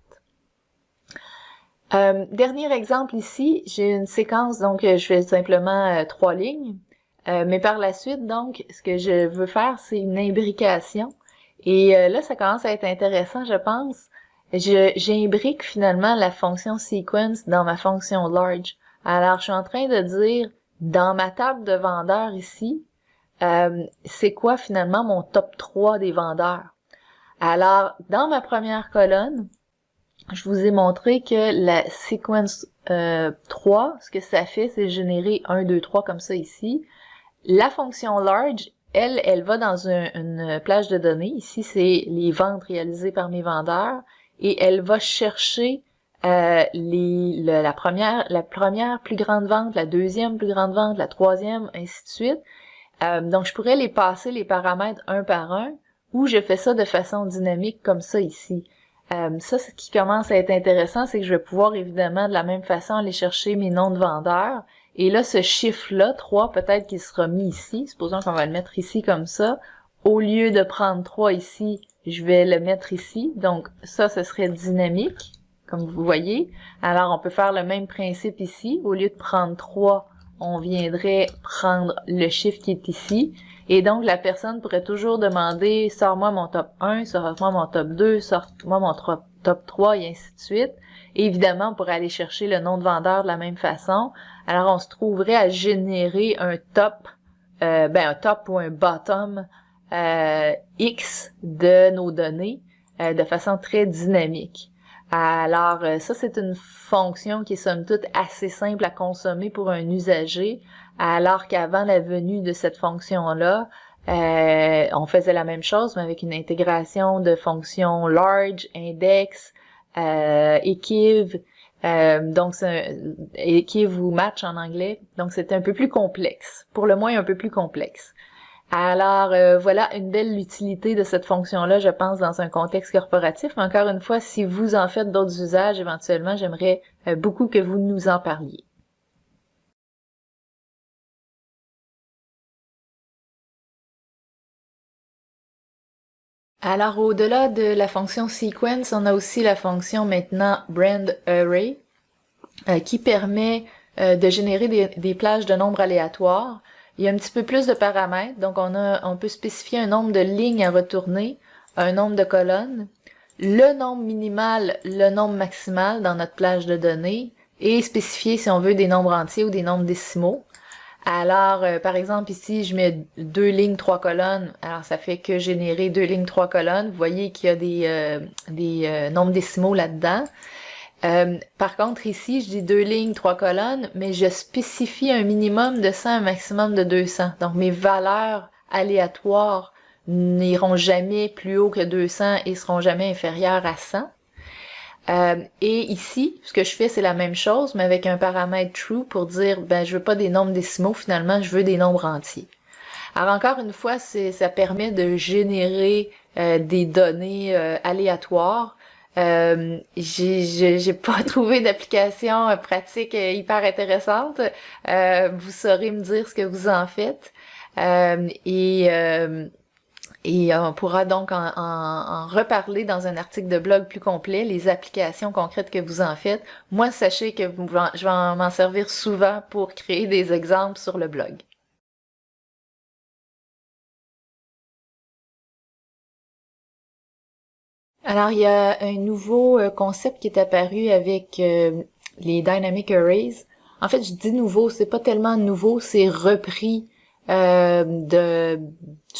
A: Dernier exemple ici, j'ai une séquence, donc je fais simplement 3 lignes. Mais par la suite, donc, ce que je veux faire, c'est une imbrication. Et là, ça commence à être intéressant, je pense. J'imbrique finalement la fonction sequence dans ma fonction large. Alors, je suis en train de dire, dans ma table de vendeurs ici, c'est quoi finalement mon top 3 des vendeurs? Alors, dans ma première colonne, je vous ai montré que la sequence 3, ce que ça fait, c'est générer 1, 2, 3 comme ça ici. La fonction large, elle va dans une plage de données. Ici, c'est les ventes réalisées par mes vendeurs. Et elle va chercher la première plus grande vente, la deuxième plus grande vente, la troisième, ainsi de suite. Donc, je pourrais les passer les paramètres un par un, ou je fais ça de façon dynamique comme ça ici. Ça, ce qui commence à être intéressant, c'est que je vais pouvoir évidemment de la même façon aller chercher mes noms de vendeurs. Et là, ce chiffre-là, 3, peut-être qu'il sera mis ici. Supposons qu'on va le mettre ici comme ça. Au lieu de prendre 3 ici, je vais le mettre ici. Donc, ça, ce serait dynamique, comme vous voyez. Alors, on peut faire le même principe ici. Au lieu de prendre 3, on viendrait prendre le chiffre qui est ici. Et donc, la personne pourrait toujours demander « Sors-moi mon top 1, sors-moi mon top 2, sors-moi mon top 3, et ainsi de suite. » Et évidemment, on pourrait aller chercher le nom de vendeur de la même façon. Alors, on se trouverait à générer un top, un top ou un bottom X de nos données de façon très dynamique. Alors, ça, c'est une fonction qui est somme toute assez simple à consommer pour un usager, alors qu'avant la venue de cette fonction-là, on faisait la même chose, mais avec une intégration de fonctions large, index, equiv, donc equiv ou match en anglais. Donc, c'était un peu plus complexe, pour le moins un peu plus complexe. Alors, voilà une belle utilité de cette fonction-là, je pense, dans un contexte corporatif. Mais encore une fois, si vous en faites d'autres usages, éventuellement, j'aimerais beaucoup que vous nous en parliez. Alors, au-delà de la fonction sequence, on a aussi la fonction maintenant brand array, qui permet de générer des plages de nombres aléatoires. Il y a un petit peu plus de paramètres, donc on peut spécifier un nombre de lignes à retourner, un nombre de colonnes, le nombre minimal, le nombre maximal dans notre plage de données, et spécifier si on veut des nombres entiers ou des nombres décimaux. Alors, par exemple, ici, je mets 2 lignes, 3 colonnes. Alors, ça fait que générer 2 lignes, 3 colonnes. Vous voyez qu'il y a des nombres décimaux là-dedans. Par contre, ici, je dis 2 lignes, 3 colonnes, mais je spécifie un minimum de 100, un maximum de 200. Donc, mes valeurs aléatoires n'iront jamais plus haut que 200 et seront jamais inférieures à 100. Et ici, ce que je fais, c'est la même chose, mais avec un paramètre true pour dire, ben, je veux pas des nombres décimaux, finalement, je veux des nombres entiers. Alors, encore une fois, ça permet de générer des données aléatoires. J'ai pas trouvé d'application pratique hyper intéressante. Vous saurez me dire ce que vous en faites. Et on pourra donc en reparler dans un article de blog plus complet, les applications concrètes que vous en faites. Moi, sachez que je vais m'en servir souvent pour créer des exemples sur le blog. Alors, il y a un nouveau concept qui est apparu avec les Dynamic Arrays. En fait, je dis nouveau, c'est pas tellement nouveau, c'est repris du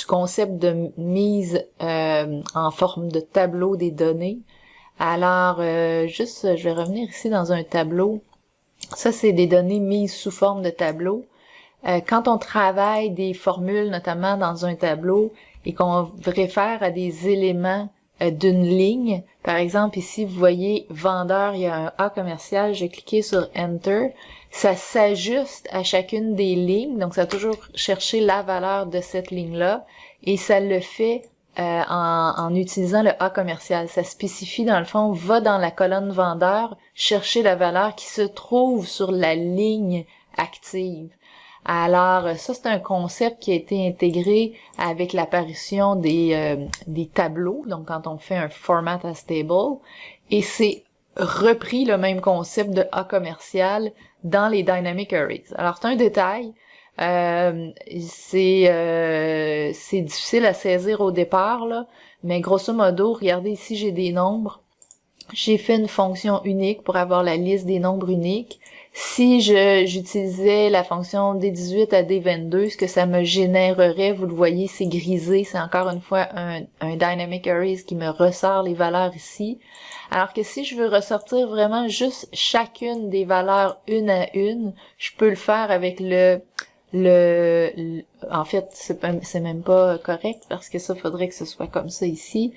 A: concept de mise en forme de tableau des données. Alors, je vais revenir ici dans un tableau. Ça, c'est des données mises sous forme de tableau. Quand on travaille des formules, notamment dans un tableau, et qu'on réfère à des éléments d'une ligne, par exemple, ici, vous voyez vendeur, il y a un A commercial, j'ai cliqué sur Enter, ça s'ajuste à chacune des lignes, donc ça va toujours chercher la valeur de cette ligne-là, et ça le fait en utilisant le A commercial. Ça spécifie, dans le fond, va dans la colonne vendeur, chercher la valeur qui se trouve sur la ligne active. Alors, ça, c'est un concept qui a été intégré avec l'apparition des tableaux, donc quand on fait un format as table, et c'est repris le même concept de A commercial dans les Dynamic Arrays. Alors, c'est un détail, c'est difficile à saisir au départ, là, mais grosso modo, regardez ici, j'ai des nombres. J'ai fait une fonction unique pour avoir la liste des nombres uniques. Si j'utilisais la fonction D18 à D22, ce que ça me générerait, vous le voyez, c'est grisé, c'est encore une fois un Dynamic Arrays qui me ressort les valeurs ici. Alors que si je veux ressortir vraiment juste chacune des valeurs une à une, je peux le faire avec en fait, c'est même pas correct parce que ça, faudrait que ce soit comme ça ici,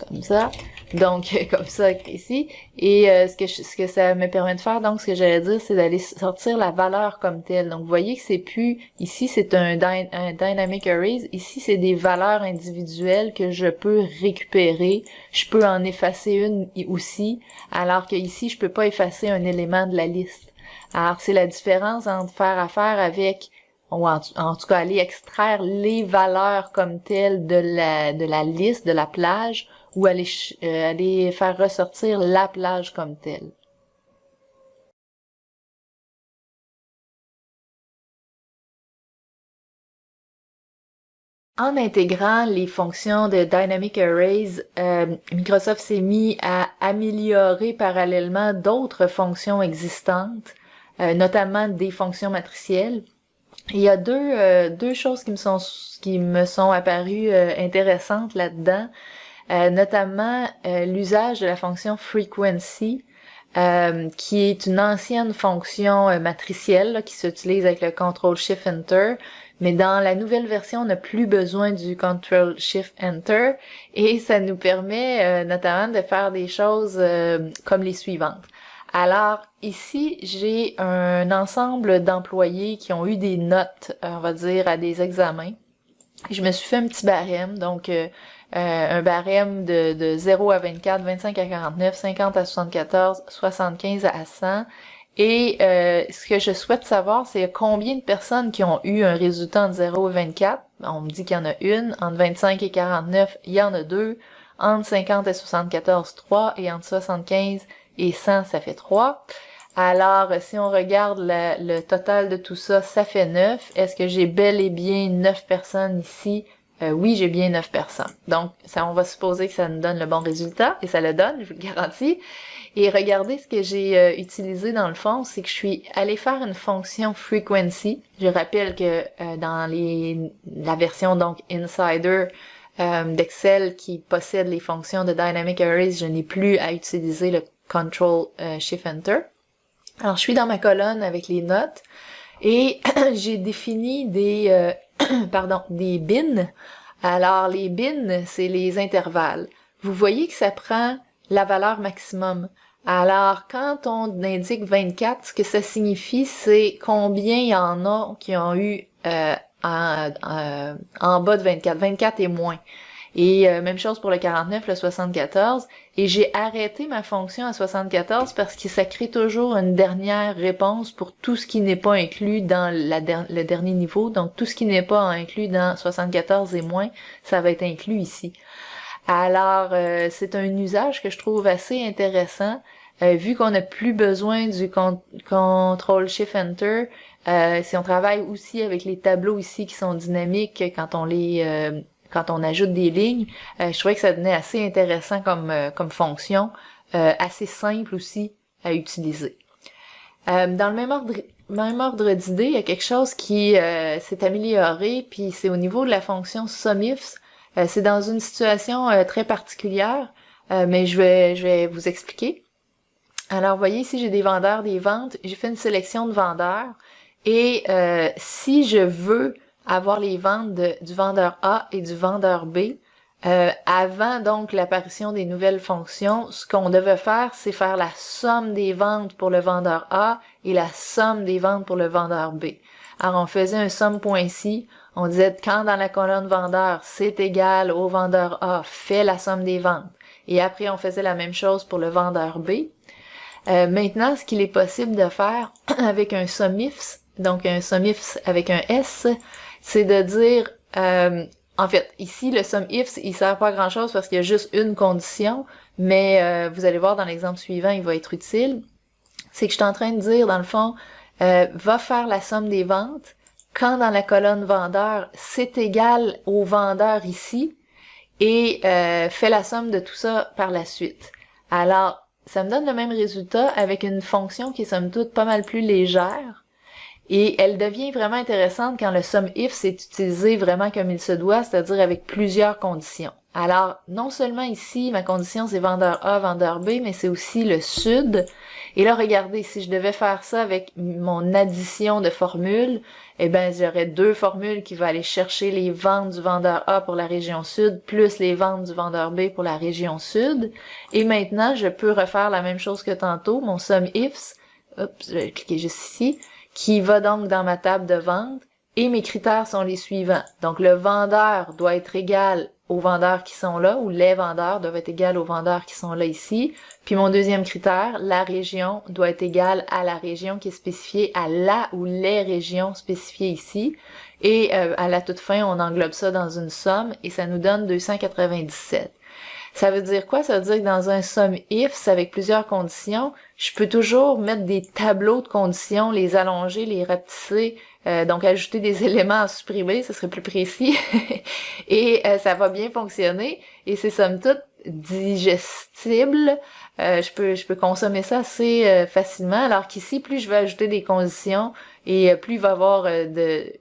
A: comme ça, donc comme ça ici, et ce que ça me permet de faire, donc ce que j'allais dire, c'est d'aller sortir la valeur comme telle. Donc vous voyez que c'est plus, ici c'est un Dynamic Arrays, ici c'est des valeurs individuelles que je peux récupérer, je peux en effacer une aussi, alors que ici je peux pas effacer un élément de la liste. Alors c'est la différence entre faire affaire avec, ou en tout cas aller extraire les valeurs comme telles de la liste, de la plage, ou aller faire ressortir la plage comme telle. En intégrant les fonctions de Dynamic Arrays, Microsoft s'est mis à améliorer parallèlement d'autres fonctions existantes, notamment des fonctions matricielles. Il y a deux choses qui me sont apparues intéressantes là-dedans, notamment l'usage de la fonction frequency, qui est une ancienne fonction matricielle là, qui s'utilise avec le Ctrl-Shift-Enter, mais dans la nouvelle version, on n'a plus besoin du Ctrl-Shift-Enter et ça nous permet notamment de faire des choses comme les suivantes. Alors, ici, j'ai un ensemble d'employés qui ont eu des notes, on va dire, à des examens. Je me suis fait un petit barème, donc un barème de 0 à 24, 25 à 49, 50 à 74, 75 à 100. Et ce que je souhaite savoir, c'est combien de personnes qui ont eu un résultat entre 0 et 24. On me dit qu'il y en a une. Entre 25 et 49, il y en a deux. Entre 50 et 74, 3. Et entre 75 et 100, ça fait 3. Alors, si on regarde le total de tout ça, ça fait 9. Est-ce que j'ai bel et bien 9 personnes ici? Oui, j'ai bien 9 personnes. Donc, ça, on va supposer que ça nous donne le bon résultat, et ça le donne, je vous le garantis. Et regardez ce que j'ai utilisé dans le fond, c'est que je suis allée faire une fonction frequency. Je rappelle que dans la version donc Insider d'Excel qui possède les fonctions de Dynamic Arrays, je n'ai plus à utiliser le Control Shift Enter. Alors, je suis dans ma colonne avec les notes et j'ai défini des des bins. Alors, les bins, c'est les intervalles. Vous voyez que ça prend la valeur maximum. Alors, quand on indique 24, ce que ça signifie, c'est combien il y en a qui ont eu en bas de 24. 24 et moins. Et même chose pour le 49, le 74. Et j'ai arrêté ma fonction à 74 parce que ça crée toujours une dernière réponse pour tout ce qui n'est pas inclus dans le dernier niveau. Donc, tout ce qui n'est pas inclus dans 74 et moins, ça va être inclus ici. Alors, c'est un usage que je trouve assez intéressant. Vu qu'on n'a plus besoin du Ctrl Shift Enter, si on travaille aussi avec les tableaux ici qui sont dynamiques quand on ajoute des lignes, je trouvais que ça devenait assez intéressant comme fonction, assez simple aussi à utiliser. Dans le même ordre d'idée, il y a quelque chose qui s'est amélioré, puis c'est au niveau de la fonction SUMIFS. C'est dans une situation très particulière, mais je vais vous expliquer. Alors, vous voyez ici, j'ai des vendeurs, des ventes. J'ai fait une sélection de vendeurs. Et si je veux avoir les ventes du vendeur A et du vendeur B, avant donc l'apparition des nouvelles fonctions, ce qu'on devait faire, c'est faire la somme des ventes pour le vendeur A et la somme des ventes pour le vendeur B. Alors, on faisait un somme.ci. On disait quand dans la colonne vendeur, c'est égal au vendeur A, fait la somme des ventes. Et après, on faisait la même chose pour le vendeur B. Maintenant, ce qu'il est possible de faire avec un SUMIFS, donc un SUMIFS avec un S, c'est de dire, en fait, ici, le SUMIFS, il sert pas à grand chose parce qu'il y a juste une condition, mais vous allez voir dans l'exemple suivant, il va être utile. C'est que je suis en train de dire, dans le fond, va faire la somme des ventes quand dans la colonne vendeur, c'est égal au vendeur ici, et fait la somme de tout ça par la suite. Alors, ça me donne le même résultat avec une fonction qui est somme toute pas mal plus légère. Et elle devient vraiment intéressante quand le SUMIFS est utilisé vraiment comme il se doit, c'est-à-dire avec plusieurs conditions. Alors, non seulement ici, ma condition c'est vendeur A, vendeur B, mais c'est aussi le sud. Et là, regardez, si je devais faire ça avec mon addition de formules, eh ben, j'aurais deux formules qui vont aller chercher les ventes du vendeur A pour la région sud, plus les ventes du vendeur B pour la région sud. Et maintenant, je peux refaire la même chose que tantôt, mon SUMIFS, je vais cliquer juste ici, qui va donc dans ma table de vente, et mes critères sont les suivants. Donc, le vendeur doit être égal aux vendeurs qui sont là, ou les vendeurs doivent être égaux aux vendeurs qui sont là ici. Puis mon deuxième critère, la région doit être égale à la région qui est spécifiée à la ou les régions spécifiées ici. Et à la toute fin, on englobe ça dans une somme et ça nous donne 297. Ça veut dire quoi? Ça veut dire que dans un SUMIFS avec plusieurs conditions, je peux toujours mettre des tableaux de conditions, les allonger, les rapetisser, donc ajouter des éléments à supprimer, ce serait plus précis. Et ça va bien fonctionner. Et c'est somme toute digestible. Je peux consommer ça assez facilement. Alors qu'ici, plus je vais ajouter des conditions et plus il va y avoir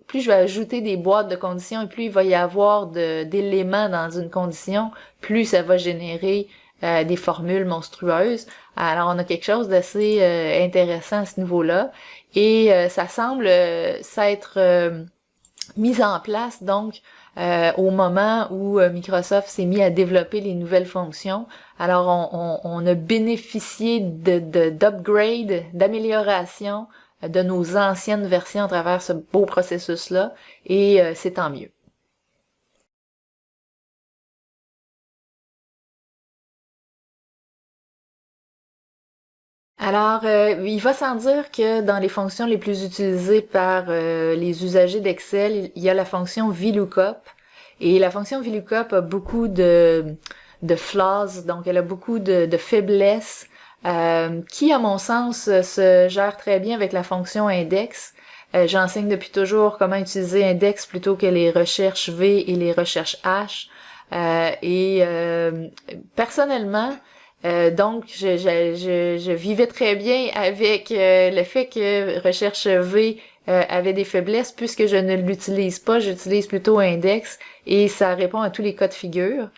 A: plus je vais ajouter des boîtes de conditions et plus il va y avoir d'éléments dans une condition, plus ça va générer des formules monstrueuses. Alors on a quelque chose d'assez intéressant à ce niveau-là. Et ça semble s'être mis en place donc au moment où Microsoft s'est mis à développer les nouvelles fonctions. Alors on a bénéficié d'upgrade, d'amélioration de nos anciennes versions à travers ce beau processus-là, et c'est tant mieux. Alors, il va sans dire que dans les fonctions les plus utilisées par les usagers d'Excel, il y a la fonction VLOOKUP. Et la fonction VLOOKUP a beaucoup de flaws, donc elle a beaucoup de faiblesses. qui, à mon sens, se gère très bien avec la fonction index. J'enseigne depuis toujours comment utiliser index plutôt que les recherches V et les recherches H. Personnellement, donc je vivais très bien avec le fait que recherche V avait des faiblesses puisque je ne l'utilise pas, j'utilise plutôt index et ça répond à tous les cas de figure.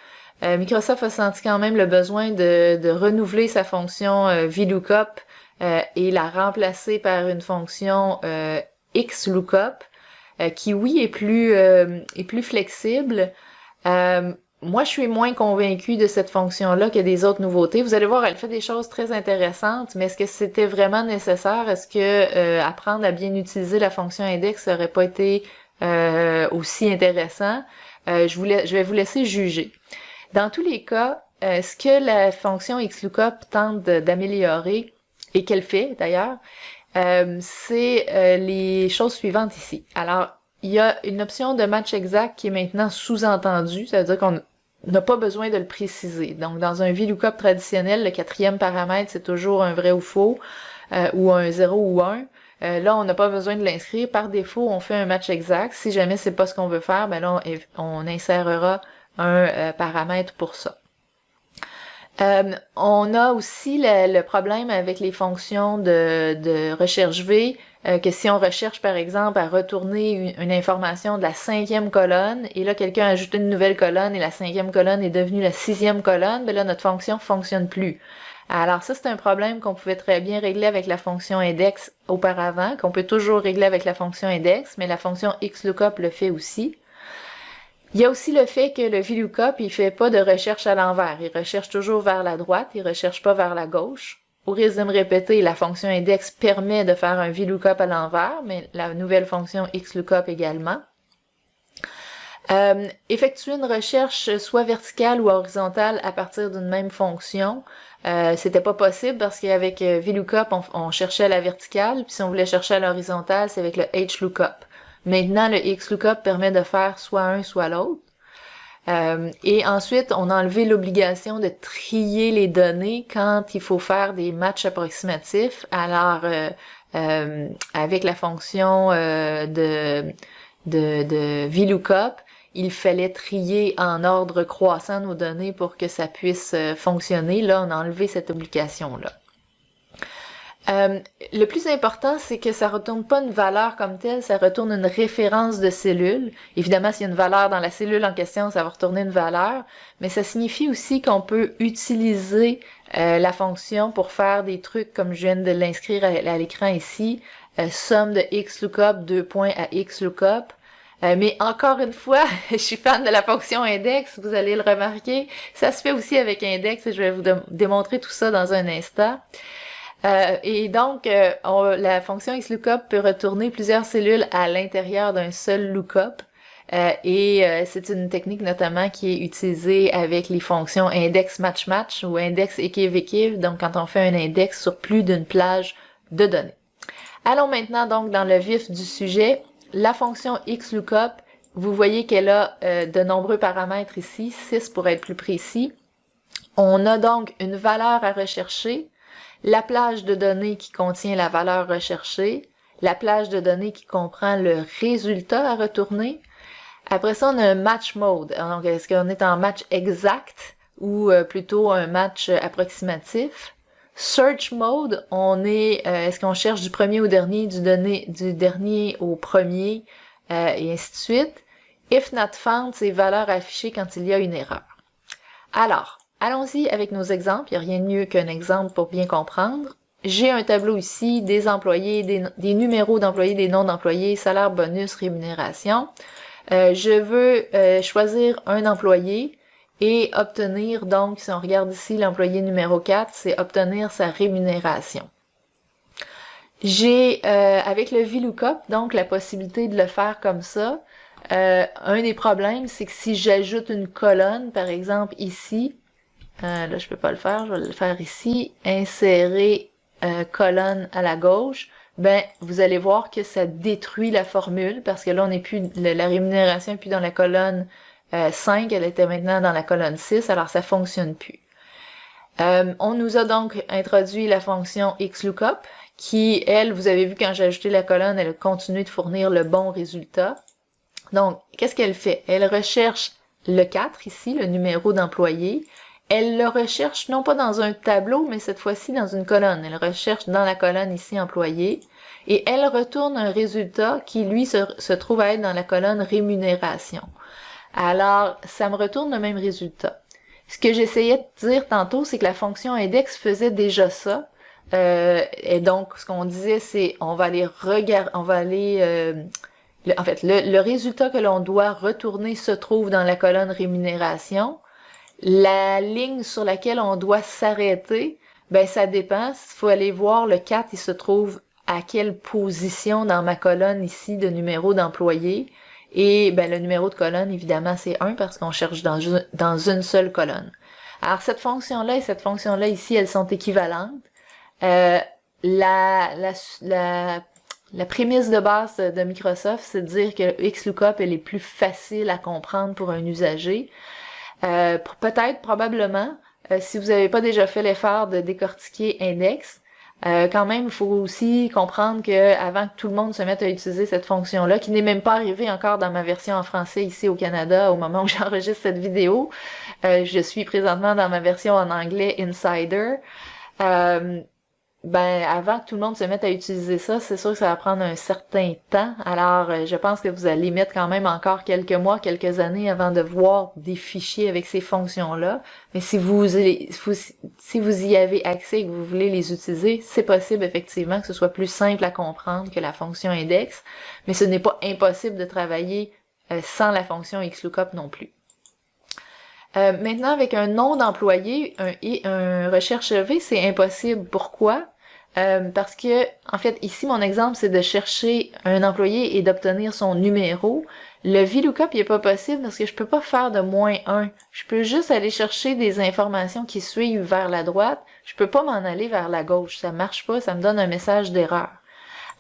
A: Microsoft a senti quand même le besoin de renouveler sa fonction VLOOKUP et la remplacer par une fonction XLOOKUP qui, oui, est plus flexible. Moi, je suis moins convaincue de cette fonction-là que des autres nouveautés. Vous allez voir, elle fait des choses très intéressantes, mais est-ce que c'était vraiment nécessaire? Est-ce que apprendre à bien utiliser la fonction index n'aurait pas été aussi intéressant? Je vais vous laisser juger. Dans tous les cas, ce que la fonction XLOOKUP tente d'améliorer, et qu'elle fait d'ailleurs, c'est les choses suivantes ici. Alors, il y a une option de match exact qui est maintenant sous-entendue, ça veut dire qu'on n'a pas besoin de le préciser. Donc, dans un VLOOKUP traditionnel, le 4e paramètre, c'est toujours un vrai ou faux, ou un 0 ou 1. Là, on n'a pas besoin de l'inscrire. Par défaut, on fait un match exact. Si jamais c'est pas ce qu'on veut faire, ben là, on insérera un paramètre pour ça. On a aussi le problème avec les fonctions de recherche V, que si on recherche par exemple à retourner une information de la 5e colonne, et là quelqu'un a ajouté une nouvelle colonne et la 5e colonne est devenue la 6e colonne, ben là notre fonction fonctionne plus. Alors ça c'est un problème qu'on pouvait très bien régler avec la fonction index auparavant, qu'on peut toujours régler avec la fonction index, mais la fonction XLOOKUP le fait aussi. Il y a aussi le fait que le VLOOKUP, il fait pas de recherche à l'envers. Il recherche toujours vers la droite, il recherche pas vers la gauche. Au risque de me répéter, la fonction index permet de faire un VLOOKUP à l'envers, mais la nouvelle fonction XLOOKUP également. Effectuer une recherche soit verticale ou horizontale à partir d'une même fonction, c'était pas possible parce qu'avec VLOOKUP, on cherchait à la verticale, puis si on voulait chercher à l'horizontale, c'est avec le HLOOKUP. Maintenant, le XLOOKUP permet de faire soit un, soit l'autre. Et ensuite, on a enlevé l'obligation de trier les données quand il faut faire des matchs approximatifs. Alors, avec la fonction de VLOOKUP, il fallait trier en ordre croissant nos données pour que ça puisse fonctionner. Là, on a enlevé cette obligation-là. Le plus important, c'est que ça retourne pas une valeur comme telle, ça retourne une référence de cellule. Évidemment, s'il y a une valeur dans la cellule en question, ça va retourner une valeur, mais ça signifie aussi qu'on peut utiliser la fonction pour faire des trucs comme je viens de l'inscrire à l'écran ici, somme de XLOOKUP, 2 points à XLOOKUP. Mais encore une fois, je suis fan de la fonction index, vous allez le remarquer. Ça se fait aussi avec index et je vais vous démontrer tout ça dans un instant. Et donc, la fonction XLOOKUP peut retourner plusieurs cellules à l'intérieur d'un seul lookup. C'est une technique notamment qui est utilisée avec les fonctions index match-match ou index équive-équive, donc quand on fait un index sur plus d'une plage de données. Allons maintenant donc dans le vif du sujet. La fonction XLOOKUP, vous voyez qu'elle a de nombreux paramètres ici, 6 pour être plus précis. On a donc une valeur à rechercher, la plage de données qui contient la valeur recherchée, la plage de données qui comprend le résultat à retourner. Après ça, on a un match mode. Donc, est-ce qu'on est en match exact ou plutôt un match approximatif? Search mode, est-ce qu'on cherche du premier au dernier, du dernier au premier, et ainsi de suite. If not found, c'est valeur affichée quand il y a une erreur. Alors, allons-y avec nos exemples. Il n'y a rien de mieux qu'un exemple pour bien comprendre. J'ai un tableau ici, des employés, des numéros d'employés, des noms d'employés, salaire, bonus, rémunération. Je veux choisir un employé et obtenir, donc, si on regarde ici, l'employé numéro 4, c'est obtenir sa rémunération. J'ai, avec le VLOOKUP, donc, la possibilité de le faire comme ça. Un des problèmes, c'est que si j'ajoute une colonne, par exemple ici, là je peux pas le faire, je vais le faire ici, insérer colonne à la gauche, ben vous allez voir que ça détruit la formule parce que là on n'est plus, la rémunération n'est plus dans la colonne 5, elle était maintenant dans la colonne 6, alors ça fonctionne plus. On nous a donc introduit la fonction XLOOKUP, qui, elle, vous avez vu quand j'ai ajouté la colonne, elle a continué de fournir le bon résultat. Donc, qu'est-ce qu'elle fait? Elle recherche le 4 ici, le numéro d'employé. Elle le recherche non pas dans un tableau, mais cette fois-ci dans une colonne. Elle recherche dans la colonne ici employé et elle retourne un résultat qui, lui, se trouve à être dans la colonne rémunération. Alors, ça me retourne le même résultat. Ce que j'essayais de dire tantôt, c'est que la fonction index faisait déjà ça. Et donc, ce qu'on disait, c'est on va aller regarder, on va aller en fait, le résultat que l'on doit retourner se trouve dans la colonne rémunération. La ligne sur laquelle on doit s'arrêter, ben ça dépend. Il faut aller voir le 4, il se trouve à quelle position dans ma colonne ici de numéro d'employé. Et ben le numéro de colonne, évidemment, c'est 1 parce qu'on cherche dans une seule colonne. Alors cette fonction-là et cette fonction-là ici, elles sont équivalentes. La prémisse de base de Microsoft, c'est de dire que XLOOKUP, elle est plus facile à comprendre pour un usager. Peut-être, probablement, si vous n'avez pas déjà fait l'effort de décortiquer index, quand même, il faut aussi comprendre que avant que tout le monde se mette à utiliser cette fonction-là, qui n'est même pas arrivée encore dans ma version en français ici au Canada au moment où j'enregistre cette vidéo, je suis présentement dans ma version en anglais Insider. Ben, avant que tout le monde se mette à utiliser ça, c'est sûr que ça va prendre un certain temps. Alors, je pense que vous allez mettre quand même encore quelques mois, quelques années avant de voir des fichiers avec ces fonctions-là. Mais si vous y avez accès et que vous voulez les utiliser, c'est possible effectivement que ce soit plus simple à comprendre que la fonction index. Mais ce n'est pas impossible de travailler sans la fonction XLOOKUP non plus. Maintenant, avec un nom d'employé et un recherche V, c'est impossible. Pourquoi? Parce que, en fait, ici, mon exemple, c'est de chercher un employé et d'obtenir son numéro. Le VLOOKUP, il n'est pas possible parce que je peux pas faire de -1. Je peux juste aller chercher des informations qui suivent vers la droite. Je peux pas m'en aller vers la gauche. Ça marche pas, ça me donne un message d'erreur.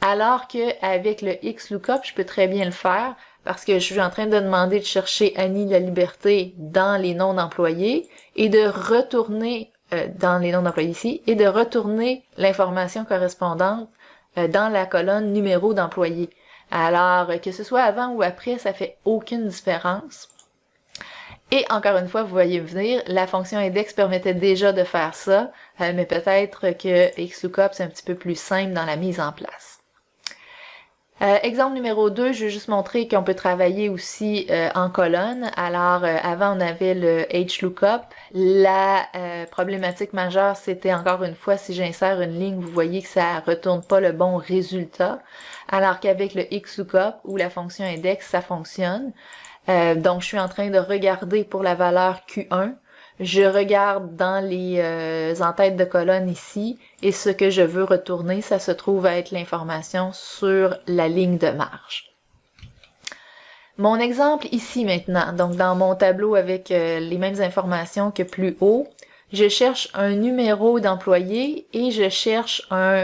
A: Alors que avec le XLOOKUP, je peux très bien le faire parce que je suis en train de demander de chercher Annie la Liberté dans les noms d'employés et de retourner dans les noms d'employés ici et de retourner l'information correspondante dans la colonne numéro d'employé. Alors, que ce soit avant ou après, ça fait aucune différence. Et encore une fois, vous voyez venir, la fonction index permettait déjà de faire ça, mais peut-être que XLOOKUP, c'est un petit peu plus simple dans la mise en place. Exemple numéro 2, je vais juste montrer qu'on peut travailler aussi en colonne. Alors, avant, on avait le HLOOKUP. La problématique majeure, c'était encore une fois, si j'insère une ligne, vous voyez que ça retourne pas le bon résultat. Alors qu'avec le XLOOKUP ou la fonction index, ça fonctionne. Donc, je suis en train de regarder pour la valeur Q1. Je regarde dans les en-têtes de colonne ici et ce que je veux retourner, ça se trouve à être l'information sur la ligne de marge. Mon exemple ici maintenant, donc dans mon tableau avec les mêmes informations que plus haut, je cherche un numéro d'employé et je cherche un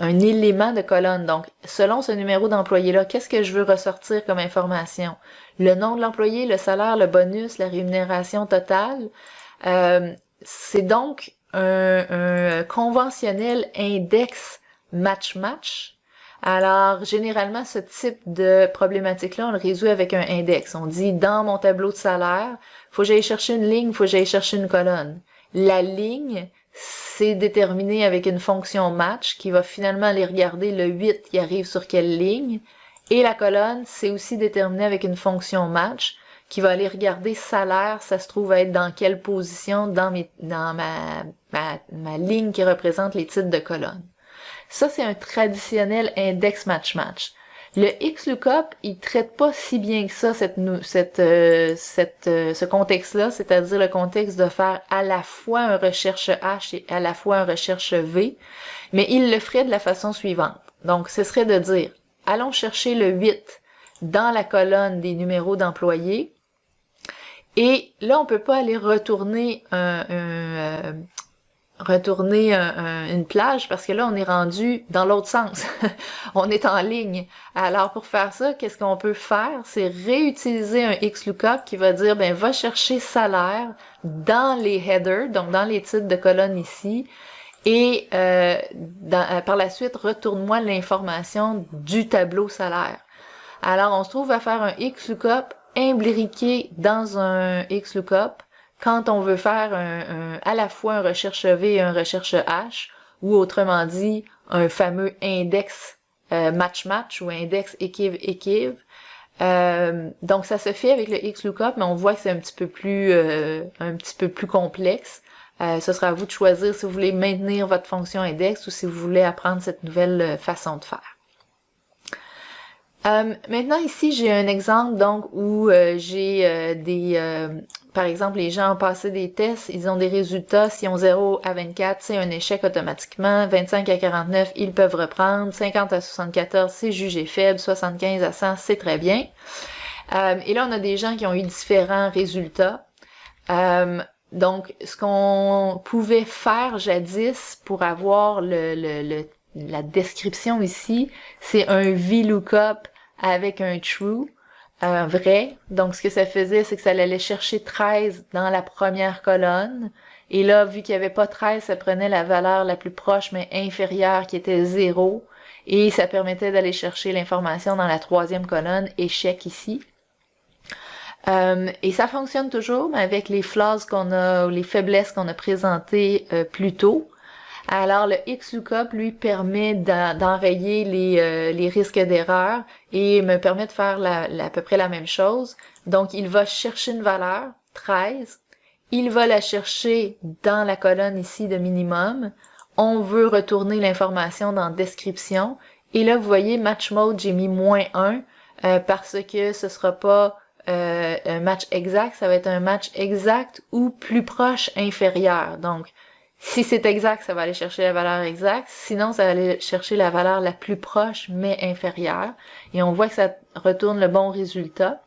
A: élément de colonne. Donc, selon ce numéro d'employé-là, qu'est-ce que je veux ressortir comme information? Le nom de l'employé, le salaire, le bonus, la rémunération totale. C'est donc un conventionnel index match-match. Alors, généralement, ce type de problématique-là, on le résout avec un index. On dit, dans mon tableau de salaire, faut que j'aille chercher une ligne, faut que j'aille chercher une colonne. La ligne, c'est déterminé avec une fonction match qui va finalement aller regarder le 8 qui arrive sur quelle ligne. Et la colonne, c'est aussi déterminé avec une fonction match qui va aller regarder salaire, ça se trouve être dans quelle position dans ma ligne qui représente les titres de colonne. Ça, c'est un traditionnel index match-match. Le XLOOKUP, il traite pas si bien que ça ce contexte-là, c'est-à-dire le contexte de faire à la fois un recherche H et à la fois un recherche V, mais il le ferait de la façon suivante. Donc, ce serait de dire, allons chercher le 8 dans la colonne des numéros d'employés, et là, on peut pas aller retourner retourner une plage parce que là, on est rendu dans l'autre sens. On est en ligne. Alors, pour faire ça, qu'est-ce qu'on peut faire? C'est réutiliser un XLOOKUP qui va dire, ben, va chercher salaire dans les headers, donc dans les titres de colonne ici, et par la suite, retourne-moi l'information du tableau salaire. Alors, on se trouve à faire un XLOOKUP imbriqué dans un XLOOKUP quand on veut faire à la fois un recherche V et un recherche H, ou autrement dit, un fameux index match-match ou index équive-équive. Donc ça se fait avec le XLOOKUP, mais on voit que c'est un petit peu plus complexe. Ce sera à vous de choisir si vous voulez maintenir votre fonction index ou si vous voulez apprendre cette nouvelle façon de faire. Maintenant ici j'ai un exemple donc où j'ai par exemple les gens ont passé des tests, ils ont des résultats, s'ils ont 0 à 24 c'est un échec automatiquement, 25 à 49 ils peuvent reprendre, 50 à 74 c'est jugé faible, 75 à 100 c'est très bien. Et là on a des gens qui ont eu différents résultats. Donc ce qu'on pouvait faire jadis pour avoir la description ici, c'est un VLOOKUP avec un true, vrai. Donc, ce que ça faisait, c'est que ça allait chercher 13 dans la première colonne. Et là, vu qu'il n'y avait pas 13, ça prenait la valeur la plus proche, mais inférieure, qui était 0. Et ça permettait d'aller chercher l'information dans la troisième colonne, échec ici. Et ça fonctionne toujours, mais avec les flaws qu'on a, ou les faiblesses qu'on a présentées plus tôt. Alors, le XLOOKUP, lui, permet d'enrayer les risques d'erreur et me permet de faire à peu près la même chose. Donc, il va chercher une valeur, 13. Il va la chercher dans la colonne ici de minimum. On veut retourner l'information dans description. Et là, vous voyez, match mode, j'ai mis -1 parce que ce sera pas un match exact, ça va être un match exact ou plus proche inférieur. Donc, si c'est exact, ça va aller chercher la valeur exacte. Sinon, ça va aller chercher la valeur la plus proche, mais inférieure. Et on voit que ça retourne le bon résultat.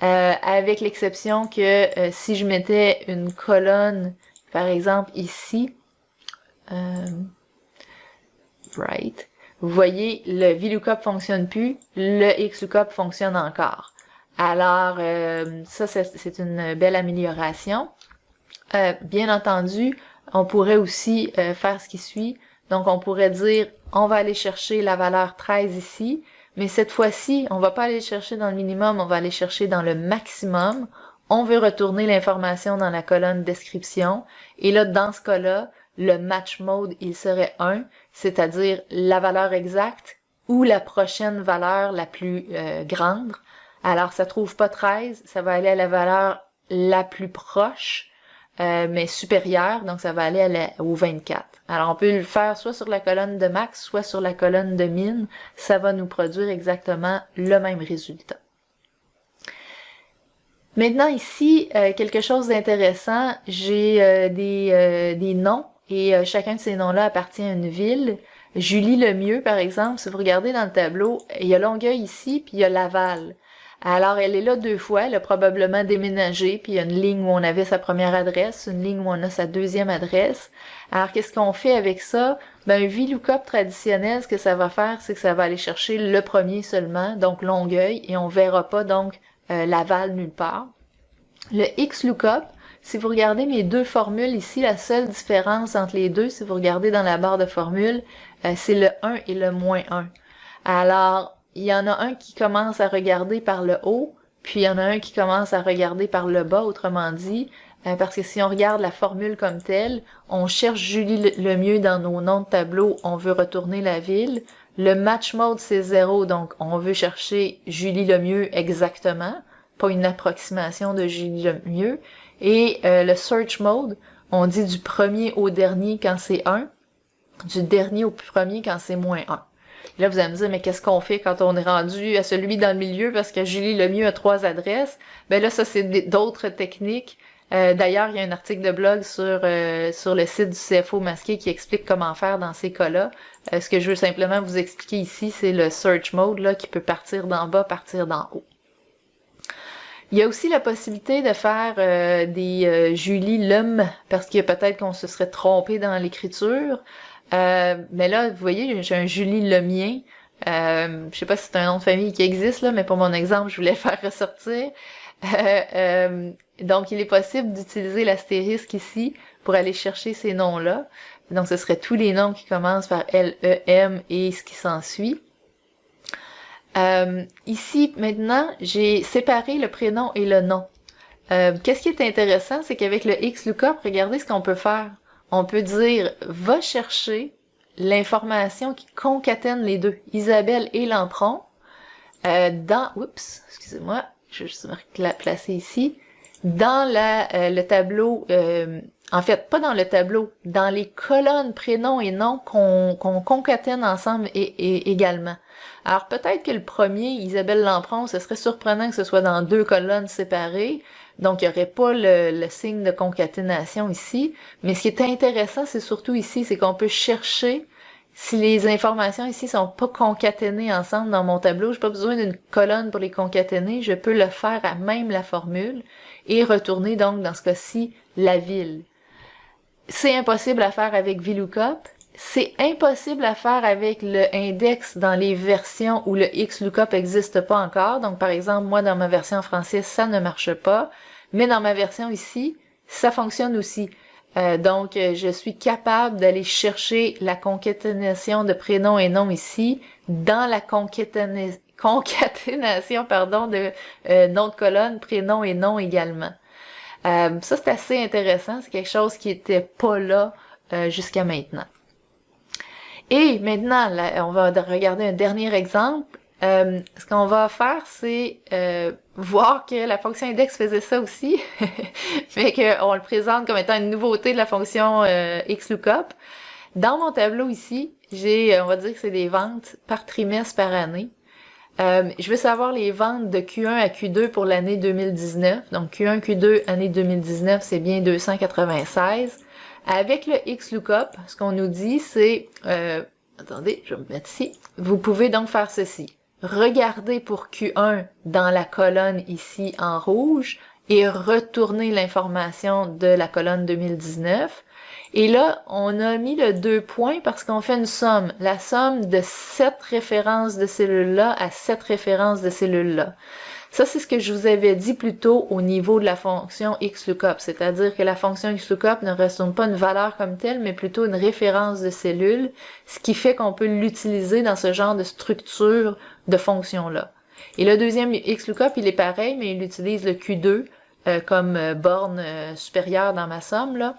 A: Avec l'exception que si je mettais une colonne, par exemple ici, right, vous voyez, le VLOOKUP fonctionne plus, le XLOOKUP fonctionne encore. Alors, ça, c'est une belle amélioration. Bien entendu, on pourrait aussi faire ce qui suit. Donc, on pourrait dire, on va aller chercher la valeur 13 ici, mais cette fois-ci, on va pas aller chercher dans le minimum, on va aller chercher dans le maximum. On veut retourner l'information dans la colonne description. Et là, dans ce cas-là, le match mode, il serait 1, c'est-à-dire la valeur exacte ou la prochaine valeur la plus grande. Alors, ça trouve pas 13, ça va aller à la valeur la plus proche, mais supérieure, donc ça va aller au 24. Alors, on peut le faire soit sur la colonne de max, soit sur la colonne de min. Ça va nous produire exactement le même résultat. Maintenant, ici, quelque chose d'intéressant, j'ai des noms, et chacun de ces noms-là appartient à une ville. Julie Lemieux, par exemple, si vous regardez dans le tableau, il y a Longueuil ici, puis il y a Laval. Alors, elle est là 2 fois, elle a probablement déménagé, puis il y a une ligne où on avait sa première adresse, une ligne où on a sa deuxième adresse. Alors, qu'est-ce qu'on fait avec ça? Ben, un VLOOKUP traditionnel, ce que ça va faire, c'est que ça va aller chercher le premier seulement, donc Longueuil, et on verra pas, donc, Laval nulle part. Le XLOOKUP, si vous regardez mes 2 formules ici, la seule différence entre les deux, si vous regardez dans la barre de formule, c'est le 1 et le -1. Alors, il y en a un qui commence à regarder par le haut, puis il y en a un qui commence à regarder par le bas, autrement dit, parce que si on regarde la formule comme telle, on cherche Julie Lemieux dans nos noms de tableau, on veut retourner la ville. Le match mode, c'est 0, donc on veut chercher Julie Lemieux exactement, pas une approximation de Julie Lemieux. Et le search mode, on dit du premier au dernier quand c'est 1, du dernier au premier quand c'est -1. Là, vous allez me dire, mais qu'est-ce qu'on fait quand on est rendu à celui dans le milieu parce que Julie Lemieux a 3 adresses? Ben là, ça, c'est d'autres techniques. D'ailleurs, il y a un article de blog sur le site du CFO masqué qui explique comment faire dans ces cas-là. Ce que je veux simplement vous expliquer ici, c'est le search mode là qui peut partir d'en bas, partir d'en haut. Il y a aussi la possibilité de faire des Julie Lum, parce que peut-être qu'on se serait trompé dans l'écriture. Mais là, vous voyez, j'ai un Julie Lemien. Je sais pas si c'est un nom de famille qui existe, là, mais pour mon exemple, je voulais le faire ressortir. Euh, euh, donc, il est possible d'utiliser l'astérisque ici pour aller chercher ces noms-là. Donc, ce serait tous les noms qui commencent par L-E-M et ce qui s'ensuit. Ici, maintenant, j'ai séparé le prénom et le nom. Qu'est-ce qui est intéressant, c'est qu'avec le XLOOKUP, regardez ce qu'on peut faire. On peut dire, va chercher l'information qui concatène les deux, Isabelle et Lampron, excusez-moi, je vais juste me placer ici, dans le tableau, en fait, pas dans le tableau, dans les colonnes prénoms et noms qu'on concatène ensemble et également. Alors peut-être que le premier, Isabelle Lampron, ce serait surprenant que ce soit dans deux colonnes séparées, donc il n'y aurait pas le signe de concaténation ici, mais ce qui est intéressant, c'est surtout ici, c'est qu'on peut chercher si les informations ici sont pas concaténées ensemble dans mon tableau, j'ai pas besoin d'une colonne pour les concaténer, je peux le faire à même la formule et retourner donc dans ce cas-ci la ville. C'est impossible à faire avec VLOOKUP, c'est impossible à faire avec le index dans les versions où le XLOOKUP n'existe pas encore. Donc par exemple, moi dans ma version française, ça ne marche pas, mais dans ma version ici, ça fonctionne aussi. Donc, je suis capable d'aller chercher la concaténation de prénoms et noms ici dans la concaténation de noms de colonne, prénoms et noms également. Ça, c'est assez intéressant. C'est quelque chose qui était pas là jusqu'à maintenant. Et maintenant, là, on va regarder un dernier exemple. Ce qu'on va faire, c'est voir que la fonction index faisait ça aussi, mais qu'on le présente comme étant une nouveauté de la fonction XLOOKUP. Dans mon tableau ici, j'ai, on va dire que c'est des ventes par trimestre par année. Je veux savoir les ventes de Q1 à Q2 pour l'année 2019. Donc Q1, Q2, année 2019, c'est bien 296. Avec le XLOOKUP, ce qu'on nous dit, c'est... attendez, je vais me mettre ici. Vous pouvez donc faire ceci. Regardez pour Q1 dans la colonne ici en rouge et retourner l'information de la colonne 2019. Et là, on a mis le 2 points parce qu'on fait une somme. La somme de 7 références de cellules-là à 7 références de cellules-là. Ça, c'est ce que je vous avais dit plus tôt au niveau de la fonction XLOOKUP, c'est-à-dire que la fonction XLOOKUP ne retourne pas une valeur comme telle, mais plutôt une référence de cellules, ce qui fait qu'on peut l'utiliser dans ce genre de structure de fonction-là. Et le deuxième XLOOKUP, il est pareil, mais il utilise le Q2 comme borne supérieure dans ma somme, là.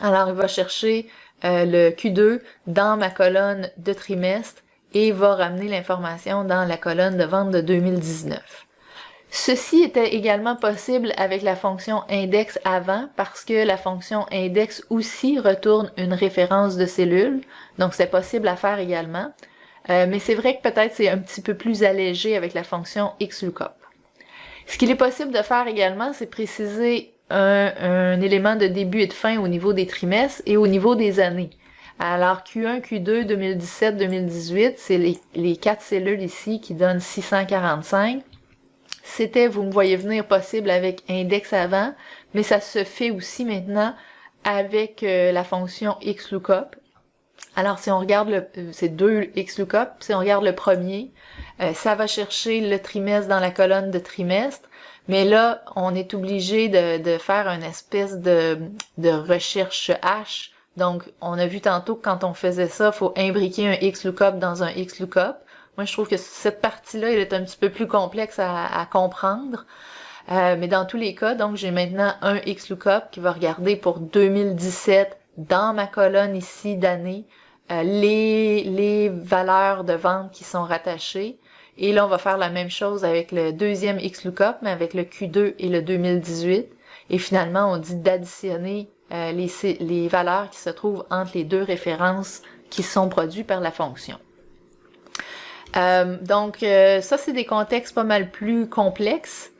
A: Alors, il va chercher le Q2 dans ma colonne de trimestre et va ramener l'information dans la colonne de vente de 2019. Ceci était également possible avec la fonction index avant parce que la fonction index aussi retourne une référence de cellule, donc c'est possible à faire également. Mais c'est vrai que peut-être c'est un petit peu plus allégé avec la fonction XLOOKUP. Ce qu'il est possible de faire également, c'est préciser un élément de début et de fin au niveau des trimestres et au niveau des années. Alors Q1, Q2, 2017, 2018, c'est les 4 cellules ici qui donnent 645. C'était, vous me voyez venir, possible avec index avant, mais ça se fait aussi maintenant avec la fonction XLOOKUP. Alors, si on regarde c'est deux XLOOKUP, si on regarde le premier, ça va chercher le trimestre dans la colonne de trimestre, mais là, on est obligé de faire une espèce de recherche hash. Donc, on a vu tantôt que quand on faisait ça, il faut imbriquer un XLOOKUP dans un XLOOKUP. Moi, je trouve que cette partie-là, elle est un petit peu plus complexe à comprendre. Mais dans tous les cas, donc, j'ai maintenant un XLOOKUP qui va regarder pour 2017 dans ma colonne ici d'année les valeurs de vente qui sont rattachées. Et là, on va faire la même chose avec le deuxième XLOOKUP, mais avec le Q2 et le 2018. Et finalement, on dit d'additionner les valeurs qui se trouvent entre les deux références qui sont produites par la fonction. Donc, ça, c'est des contextes pas mal plus complexes,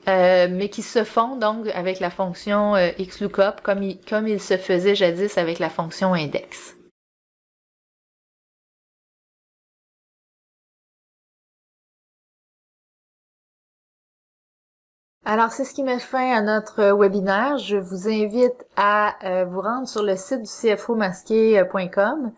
A: mais qui se font donc avec la fonction XLOOKUP comme il se faisait jadis avec la fonction index. Alors, c'est ce qui met fin à notre webinaire. Je vous invite à vous rendre sur le site du cfromasqué.com.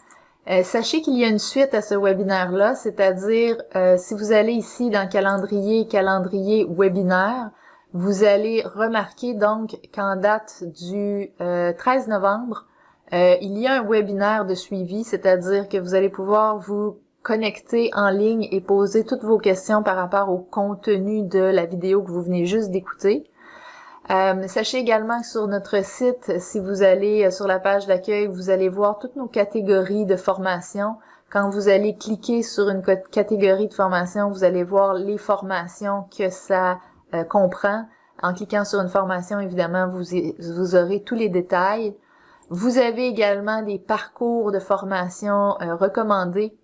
A: Sachez qu'il y a une suite à ce webinaire-là, c'est-à-dire si vous allez ici dans calendrier webinaire, vous allez remarquer donc qu'en date du 13 novembre, il y a un webinaire de suivi, c'est-à-dire que vous allez pouvoir vous connecter en ligne et poser toutes vos questions par rapport au contenu de la vidéo que vous venez juste d'écouter. Sachez également que sur notre site, si vous allez sur la page d'accueil, vous allez voir toutes nos catégories de formation. Quand vous allez cliquer sur une catégorie de formation, vous allez voir les formations que ça comprend. En cliquant sur une formation, évidemment, vous aurez tous les détails. Vous avez également des parcours de formation recommandés.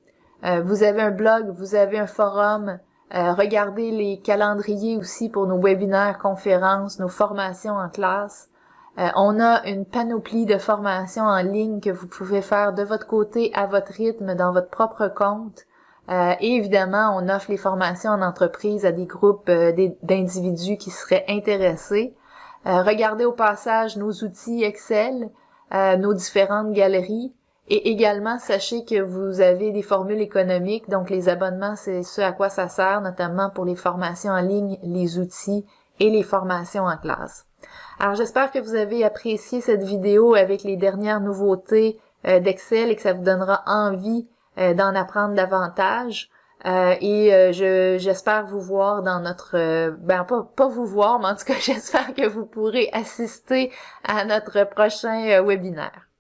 A: Vous avez un blog, vous avez un forum. Regardez les calendriers aussi pour nos webinaires, conférences, nos formations en classe. On a une panoplie de formations en ligne que vous pouvez faire de votre côté, à votre rythme, dans votre propre compte. Et évidemment, on offre les formations en entreprise à des groupes d'individus qui seraient intéressés. Regardez au passage nos outils Excel, nos différentes galeries. Et également, sachez que vous avez des formules économiques, donc les abonnements, c'est ce à quoi ça sert, notamment pour les formations en ligne, les outils et les formations en classe. Alors, j'espère que vous avez apprécié cette vidéo avec les dernières nouveautés d'Excel et que ça vous donnera envie d'en apprendre davantage. J'espère vous voir dans notre... pas vous voir, mais en tout cas, j'espère que vous pourrez assister à notre prochain webinaire.